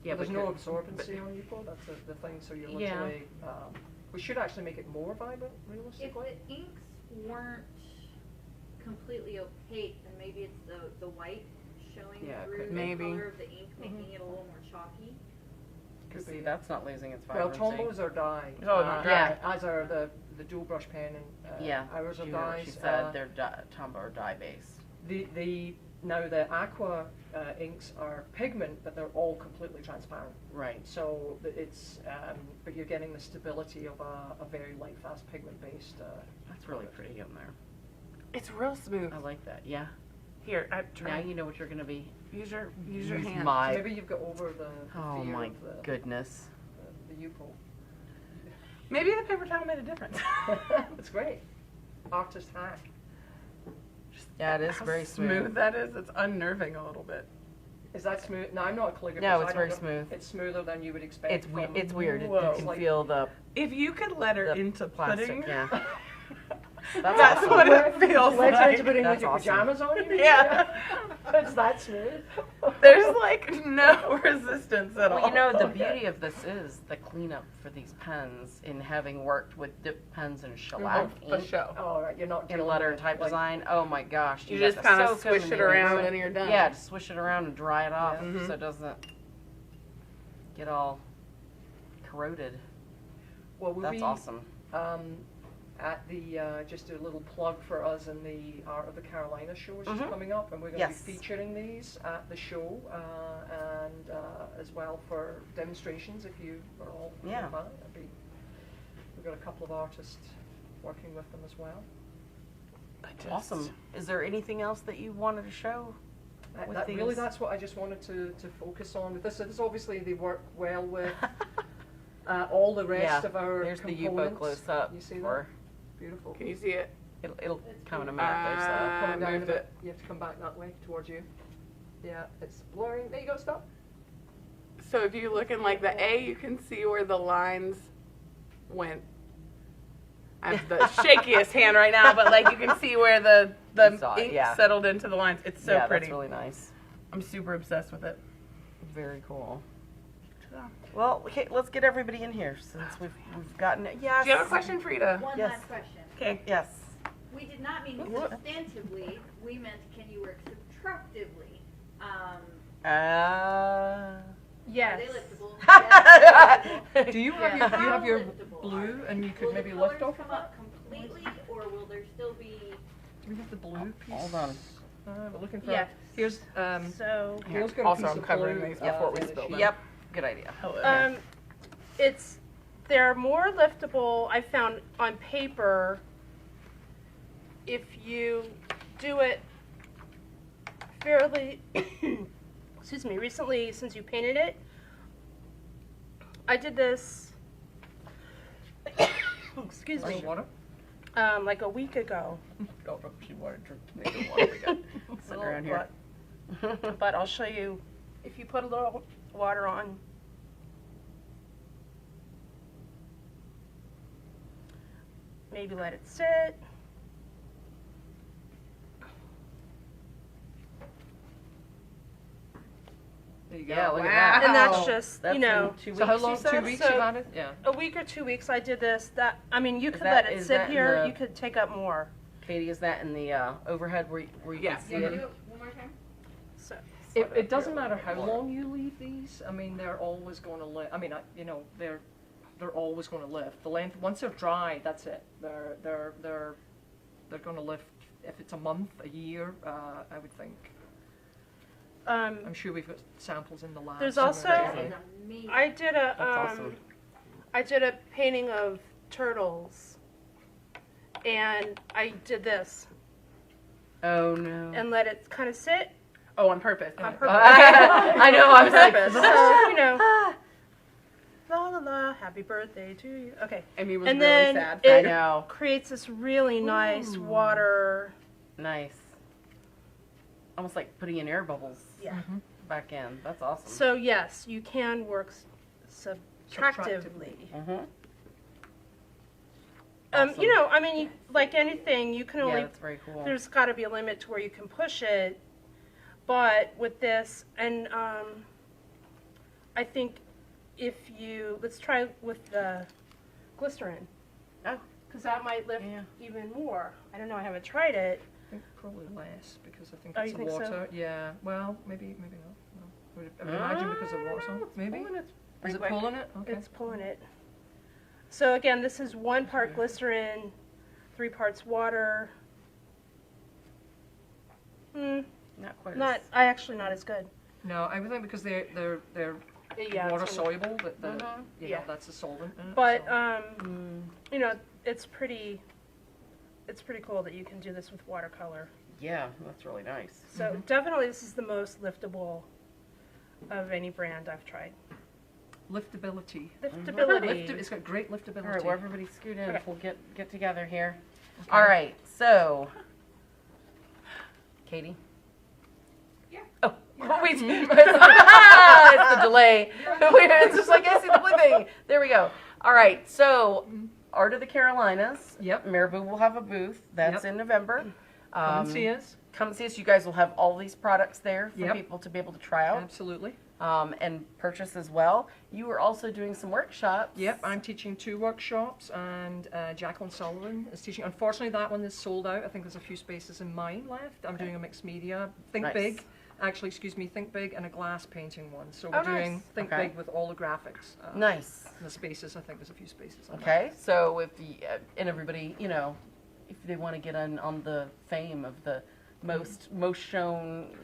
[SPEAKER 7] Yeah,
[SPEAKER 3] There's
[SPEAKER 7] but
[SPEAKER 3] no
[SPEAKER 7] you're-
[SPEAKER 3] absorbency on Yupo. That's the thing. So you're
[SPEAKER 7] Yeah.
[SPEAKER 3] literally. We should actually make it more vibrant,
[SPEAKER 5] If
[SPEAKER 3] realistically.
[SPEAKER 5] the inks weren't completely opaque, then maybe it's the white showing
[SPEAKER 7] Yeah, it
[SPEAKER 5] through
[SPEAKER 7] could
[SPEAKER 5] the
[SPEAKER 6] be. Maybe.
[SPEAKER 5] color of the ink, making it a little more chalky.
[SPEAKER 7] Cause see, that's not losing its
[SPEAKER 3] Well,
[SPEAKER 7] vibrancy.
[SPEAKER 3] Tombos are dye.
[SPEAKER 6] Oh, they're dye.
[SPEAKER 3] As are the dual brush pen and
[SPEAKER 7] Yeah,
[SPEAKER 3] ours are
[SPEAKER 7] she
[SPEAKER 3] dyes.
[SPEAKER 7] said they're Tombow or dye based.
[SPEAKER 3] Now the aqua inks are pigment, but they're all completely transparent.
[SPEAKER 7] Right.
[SPEAKER 3] So it's but you're getting the stability of a very light, fast pigment based.
[SPEAKER 7] That's really pretty in there.
[SPEAKER 6] It's real smooth.
[SPEAKER 7] I like that. Yeah.
[SPEAKER 6] Here,
[SPEAKER 7] Now
[SPEAKER 6] try.
[SPEAKER 7] you know what you're gonna be.
[SPEAKER 6] Use your
[SPEAKER 7] Use
[SPEAKER 6] hand.
[SPEAKER 7] my-
[SPEAKER 3] Maybe you've got over the
[SPEAKER 7] Oh
[SPEAKER 3] fear
[SPEAKER 7] my
[SPEAKER 3] of the
[SPEAKER 7] goodness.
[SPEAKER 3] Yupo.
[SPEAKER 6] Maybe the paper towel made a difference.
[SPEAKER 3] It's great. Artist hack.
[SPEAKER 7] Yeah, it is
[SPEAKER 6] How
[SPEAKER 7] very smooth.
[SPEAKER 6] that is. It's unnerving a little bit.
[SPEAKER 3] Is that smooth? No, I'm not a calligrapher.
[SPEAKER 7] No,
[SPEAKER 3] so
[SPEAKER 7] it's
[SPEAKER 3] I don't
[SPEAKER 7] very
[SPEAKER 3] know.
[SPEAKER 7] smooth.
[SPEAKER 3] It's smoother than you would expect.
[SPEAKER 7] It's weird.
[SPEAKER 3] from-
[SPEAKER 7] It's weird.
[SPEAKER 6] Whoa.
[SPEAKER 7] You
[SPEAKER 3] It's
[SPEAKER 7] can
[SPEAKER 3] like-
[SPEAKER 7] feel the
[SPEAKER 6] If you could let her into
[SPEAKER 7] plastic.
[SPEAKER 6] pudding,
[SPEAKER 7] Yeah.
[SPEAKER 6] that's
[SPEAKER 7] awesome.
[SPEAKER 6] what it feels
[SPEAKER 3] Let her into
[SPEAKER 6] like.
[SPEAKER 3] putting with
[SPEAKER 7] That's
[SPEAKER 3] your
[SPEAKER 7] awesome.
[SPEAKER 3] pajamas on, you mean?
[SPEAKER 6] Yeah.
[SPEAKER 3] It's that smooth.
[SPEAKER 6] There's like no resistance at all.
[SPEAKER 7] Well, you know, the beauty of this is the cleanup for these pens in having worked with dip pens and shellac
[SPEAKER 6] For
[SPEAKER 7] ink
[SPEAKER 6] show.
[SPEAKER 3] All right, you're not
[SPEAKER 7] in
[SPEAKER 3] dealing
[SPEAKER 7] letter
[SPEAKER 3] with,
[SPEAKER 7] type
[SPEAKER 3] like,
[SPEAKER 7] design. Oh my gosh.
[SPEAKER 6] You
[SPEAKER 7] have
[SPEAKER 6] just
[SPEAKER 7] to
[SPEAKER 6] kind of
[SPEAKER 7] soak 'em
[SPEAKER 6] swish it
[SPEAKER 7] and you
[SPEAKER 6] around
[SPEAKER 7] rinse
[SPEAKER 6] and you're done.
[SPEAKER 7] Yeah, just swish it around and dry it off
[SPEAKER 3] Yeah.
[SPEAKER 6] Mhm.
[SPEAKER 7] so it doesn't get all corroded.
[SPEAKER 3] Well, we'll
[SPEAKER 7] That's
[SPEAKER 3] be
[SPEAKER 7] awesome.
[SPEAKER 3] at the just a little plug for us in the Art of the Carolina show, which is
[SPEAKER 7] Mhm.
[SPEAKER 3] coming up, and we're going
[SPEAKER 7] Yes.
[SPEAKER 3] to be featuring these at the show, and as well for demonstrations if you are all
[SPEAKER 7] Yeah.
[SPEAKER 3] by. We've got a couple of artists working with them as well.
[SPEAKER 7] Awesome. Is there anything else that you wanted to show? With
[SPEAKER 3] Really,
[SPEAKER 7] these?
[SPEAKER 3] that's what I just wanted to focus on with this. So this obviously they work well with all the rest
[SPEAKER 7] Yeah,
[SPEAKER 3] of our
[SPEAKER 7] there's the
[SPEAKER 3] components.
[SPEAKER 7] Yupo close up.
[SPEAKER 3] You see that?
[SPEAKER 7] Or
[SPEAKER 3] Beautiful.
[SPEAKER 6] Can you see it?
[SPEAKER 7] it'll
[SPEAKER 5] It's
[SPEAKER 7] come in a
[SPEAKER 5] beautiful.
[SPEAKER 7] minute. There's the
[SPEAKER 3] Coming down a
[SPEAKER 6] moved
[SPEAKER 3] bit.
[SPEAKER 6] it.
[SPEAKER 3] You have to come back that way towards you. Yeah, it's blurring. There you go. Stop.
[SPEAKER 6] So if you look in like the A, you can see where the lines went. I have the shakiest hand right now, but like you can see where the
[SPEAKER 7] You saw it,
[SPEAKER 6] ink
[SPEAKER 7] yeah.
[SPEAKER 6] settled into the lines. It's so
[SPEAKER 7] yeah,
[SPEAKER 6] pretty.
[SPEAKER 7] that's really nice.
[SPEAKER 6] I'm super obsessed with it.
[SPEAKER 7] Very cool.
[SPEAKER 6] Ta-da.
[SPEAKER 7] Well, okay, let's get everybody in here since we've gotten it. Yes.
[SPEAKER 6] Do you have a question, Frida?
[SPEAKER 5] One
[SPEAKER 7] Yes.
[SPEAKER 5] last question.
[SPEAKER 6] Okay.
[SPEAKER 7] Yes.
[SPEAKER 5] We did not mean
[SPEAKER 6] What?
[SPEAKER 5] substantively. We meant can you work subtractively?
[SPEAKER 2] Yes.
[SPEAKER 5] Are they liftable? Yes.
[SPEAKER 3] Do you have your
[SPEAKER 5] How liftable
[SPEAKER 3] blue,
[SPEAKER 5] are
[SPEAKER 3] and you
[SPEAKER 5] they?
[SPEAKER 3] could
[SPEAKER 5] Will
[SPEAKER 3] maybe
[SPEAKER 5] the
[SPEAKER 3] lift
[SPEAKER 5] colors
[SPEAKER 3] off?
[SPEAKER 5] come up completely, or will there still be?
[SPEAKER 3] Do we have the blue piece?
[SPEAKER 7] Hold on.
[SPEAKER 3] We're looking for.
[SPEAKER 2] Yeah.
[SPEAKER 3] Here's
[SPEAKER 2] So,
[SPEAKER 3] Gayle's got a
[SPEAKER 7] Also,
[SPEAKER 3] piece
[SPEAKER 7] I'm
[SPEAKER 3] of
[SPEAKER 7] covering
[SPEAKER 3] blue,
[SPEAKER 7] these before we
[SPEAKER 3] finish
[SPEAKER 7] spill them.
[SPEAKER 3] sheet.
[SPEAKER 7] Yep, good idea.
[SPEAKER 2] they're more liftable, I found, on paper if you do it fairly, excuse me, recently since you painted it. I did this, excuse me,
[SPEAKER 3] Water?
[SPEAKER 2] like a week ago.
[SPEAKER 7] Oh, she wanted to drink tomato water we got sitting around here.
[SPEAKER 2] But I'll show you, if you put a little water on. Maybe let it sit.
[SPEAKER 3] There you go.
[SPEAKER 7] Yeah, look at that.
[SPEAKER 2] And that's just,
[SPEAKER 7] That's
[SPEAKER 2] you know,
[SPEAKER 7] in 2 weeks,
[SPEAKER 3] So how
[SPEAKER 7] you
[SPEAKER 3] long?
[SPEAKER 7] said?
[SPEAKER 3] 2 weeks
[SPEAKER 2] So-
[SPEAKER 3] you've had it? Yeah.
[SPEAKER 2] a week or 2 weeks I did this. That, I mean, you
[SPEAKER 7] Is
[SPEAKER 2] could
[SPEAKER 7] that-
[SPEAKER 2] let it
[SPEAKER 7] is
[SPEAKER 2] sit
[SPEAKER 7] that in
[SPEAKER 2] here,
[SPEAKER 7] the-
[SPEAKER 2] you could take up more.
[SPEAKER 7] Katie, is that in the overhead where you
[SPEAKER 6] Yeah.
[SPEAKER 7] can see
[SPEAKER 4] Yeah,
[SPEAKER 7] it?
[SPEAKER 4] do it one more time.
[SPEAKER 2] So,
[SPEAKER 3] It doesn't matter how long you leave these. I mean, they're always going to lift. I mean, you know, they're always going to lift. The length, once they're dry, that's it. They're going to lift. If it's a month, a year, I would think. I'm sure we've got samples in the lab.
[SPEAKER 2] There's
[SPEAKER 3] somewhere,
[SPEAKER 2] also-
[SPEAKER 5] That
[SPEAKER 3] right?
[SPEAKER 5] is amazing.
[SPEAKER 2] I did a,
[SPEAKER 7] That's awesome.
[SPEAKER 2] I did a painting of turtles, and I did this
[SPEAKER 7] Oh no.
[SPEAKER 2] and let it kind of sit
[SPEAKER 6] Oh, on purpose.
[SPEAKER 2] on purpose.
[SPEAKER 7] I know, I was like,
[SPEAKER 2] So, you know, la la la, happy birthday to you. Okay,
[SPEAKER 6] Amy was
[SPEAKER 2] and
[SPEAKER 6] really
[SPEAKER 2] then
[SPEAKER 6] sad.
[SPEAKER 7] I
[SPEAKER 2] it
[SPEAKER 7] know.
[SPEAKER 2] creates this really nice water.
[SPEAKER 7] Nice. Almost like putting in air bubbles
[SPEAKER 2] Yeah.
[SPEAKER 7] back in. That's awesome.
[SPEAKER 2] So yes, you can work subtractively.
[SPEAKER 7] Mm-hmm.
[SPEAKER 2] You know, I mean, like anything, you can
[SPEAKER 7] Yeah,
[SPEAKER 2] only,
[SPEAKER 7] that's very cool.
[SPEAKER 2] there's got to be a limit to where you can push it. But with this, and I think if you, let's try with the glycerin.
[SPEAKER 7] Oh.
[SPEAKER 2] Because that might lift
[SPEAKER 7] Yeah.
[SPEAKER 2] even more. I don't know, I haven't tried it.
[SPEAKER 3] I think probably less because I think
[SPEAKER 2] Oh,
[SPEAKER 3] it's
[SPEAKER 2] you
[SPEAKER 3] the
[SPEAKER 2] think so?
[SPEAKER 3] water. Yeah. Well, maybe not. No. I would imagine because of water.
[SPEAKER 7] It's
[SPEAKER 3] Maybe.
[SPEAKER 7] pulling it
[SPEAKER 3] Is
[SPEAKER 7] pretty
[SPEAKER 3] it
[SPEAKER 7] quick.
[SPEAKER 3] pulling it? Okay.
[SPEAKER 2] It's pulling it. So again, this is 1 part glycerin, 3 parts water.
[SPEAKER 7] Not quite.
[SPEAKER 2] Not, I actually not as good.
[SPEAKER 3] No, I would think because they're
[SPEAKER 2] Yeah,
[SPEAKER 3] water
[SPEAKER 2] it's gonna-
[SPEAKER 3] soluble. That you know,
[SPEAKER 2] Yeah.
[SPEAKER 3] that's a solvent. In it,
[SPEAKER 2] But
[SPEAKER 3] so.
[SPEAKER 2] you know, it's pretty cool that you can do this with watercolor.
[SPEAKER 7] Yeah, that's really nice.
[SPEAKER 2] So definitely this is the most liftable of any brand I've tried.
[SPEAKER 3] Liftability.
[SPEAKER 2] Liftability.
[SPEAKER 3] It's got great liftability.
[SPEAKER 7] All right, well, everybody scoot in.
[SPEAKER 2] Okay.
[SPEAKER 7] We'll get together here. All right, so Katie.
[SPEAKER 4] Yeah.
[SPEAKER 7] Oh, wait. It's the delay. Wait, it's just like I see the blipping. There we go. All right, so Art of the Carolinas.
[SPEAKER 3] Yep.
[SPEAKER 7] Marabu will have a booth. That's
[SPEAKER 3] Yep.
[SPEAKER 7] in November.
[SPEAKER 3] Come and see us.
[SPEAKER 7] Come and see us. You guys will have all these products there for
[SPEAKER 3] Yep.
[SPEAKER 7] people to be able to try out
[SPEAKER 3] Absolutely.
[SPEAKER 7] and purchase as well. You are also doing some workshops.
[SPEAKER 3] Yep, I'm teaching 2 workshops, and Jacqueline Sullivan is teaching. Unfortunately, that one is sold out. I think there's a few spaces in mine left. I'm doing a mixed media, Think
[SPEAKER 7] Nice.
[SPEAKER 3] Big. Actually, excuse me, Think Big and a glass painting one. So
[SPEAKER 7] Oh,
[SPEAKER 3] we're doing
[SPEAKER 7] nice.
[SPEAKER 3] Think
[SPEAKER 7] Okay.
[SPEAKER 3] Big with all the graphics.
[SPEAKER 7] Nice.
[SPEAKER 3] And the spaces, I think there's a few spaces on that.
[SPEAKER 7] Okay, so if the and everybody, you know, if they want to get on the fame of the most shown,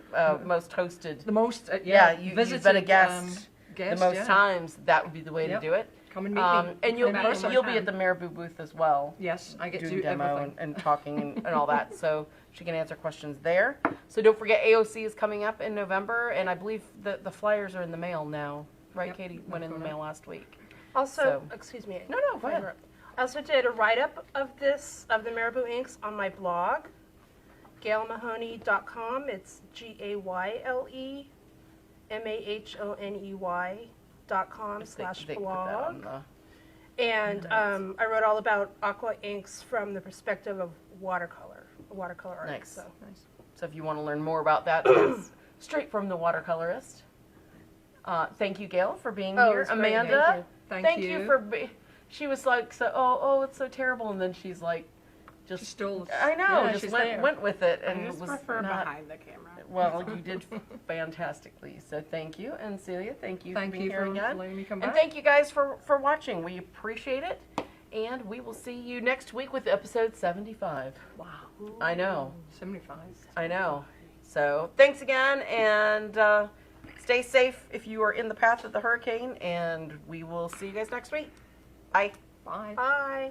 [SPEAKER 7] most hosted,
[SPEAKER 3] The most,
[SPEAKER 7] you've
[SPEAKER 3] visited,
[SPEAKER 7] been a guest
[SPEAKER 3] guest,
[SPEAKER 7] the most
[SPEAKER 3] yeah.
[SPEAKER 7] times, that would be the way
[SPEAKER 3] Yep.
[SPEAKER 7] to do it.
[SPEAKER 3] Come and meet me.
[SPEAKER 7] And you'll
[SPEAKER 3] in person.
[SPEAKER 7] be at the Marabu booth as well,
[SPEAKER 3] Yes, I get to
[SPEAKER 7] doing
[SPEAKER 3] do
[SPEAKER 7] demo
[SPEAKER 3] everything.
[SPEAKER 7] and talking and all that. So she can answer questions there. So don't forget AOC is coming up in November, and I believe the flyers are in the mail now, right?
[SPEAKER 3] Yep,
[SPEAKER 7] Katie went in the
[SPEAKER 3] I've got
[SPEAKER 7] mail last week.
[SPEAKER 2] Also,
[SPEAKER 7] So-
[SPEAKER 2] excuse me.
[SPEAKER 7] No, go ahead.
[SPEAKER 2] I also did a write-up of the Marabu inks on my blog, GayleMahoney.com. It's GayleMahoney.com/blog.
[SPEAKER 7] They put that on the.
[SPEAKER 2] And I wrote all about aqua inks from the perspective of watercolor art.
[SPEAKER 7] Nice.
[SPEAKER 2] So.
[SPEAKER 3] Nice.
[SPEAKER 7] So if you want to learn more about that, it's straight from the watercolorist. Thank you, Gayle, for being
[SPEAKER 2] Oh,
[SPEAKER 7] here.
[SPEAKER 2] it's great.
[SPEAKER 7] Amanda,
[SPEAKER 3] Thank you.
[SPEAKER 7] for. She was like, so it's so terrible, and then she's like, just
[SPEAKER 3] She still,
[SPEAKER 7] I know,
[SPEAKER 3] yeah,
[SPEAKER 7] just
[SPEAKER 3] she's
[SPEAKER 7] went
[SPEAKER 3] there.
[SPEAKER 7] went with it,
[SPEAKER 6] I
[SPEAKER 7] and
[SPEAKER 6] just
[SPEAKER 7] was
[SPEAKER 6] prefer
[SPEAKER 7] not.
[SPEAKER 6] behind the camera.
[SPEAKER 7] Well, you did fantastically. So thank you, and Celia, thank you
[SPEAKER 3] Thank
[SPEAKER 7] for being
[SPEAKER 3] you
[SPEAKER 7] here
[SPEAKER 3] for
[SPEAKER 7] again.
[SPEAKER 3] letting me come
[SPEAKER 7] And
[SPEAKER 3] back.
[SPEAKER 7] thank you guys for watching. We appreciate it, and we will see you next week with episode 75.
[SPEAKER 3] Wow.
[SPEAKER 7] I know,
[SPEAKER 3] 75.
[SPEAKER 7] I know.
[SPEAKER 1] So thanks again, and stay safe if you are in the path of the hurricane, and we will see you guys next week. Bye.
[SPEAKER 3] Bye.
[SPEAKER 2] Bye.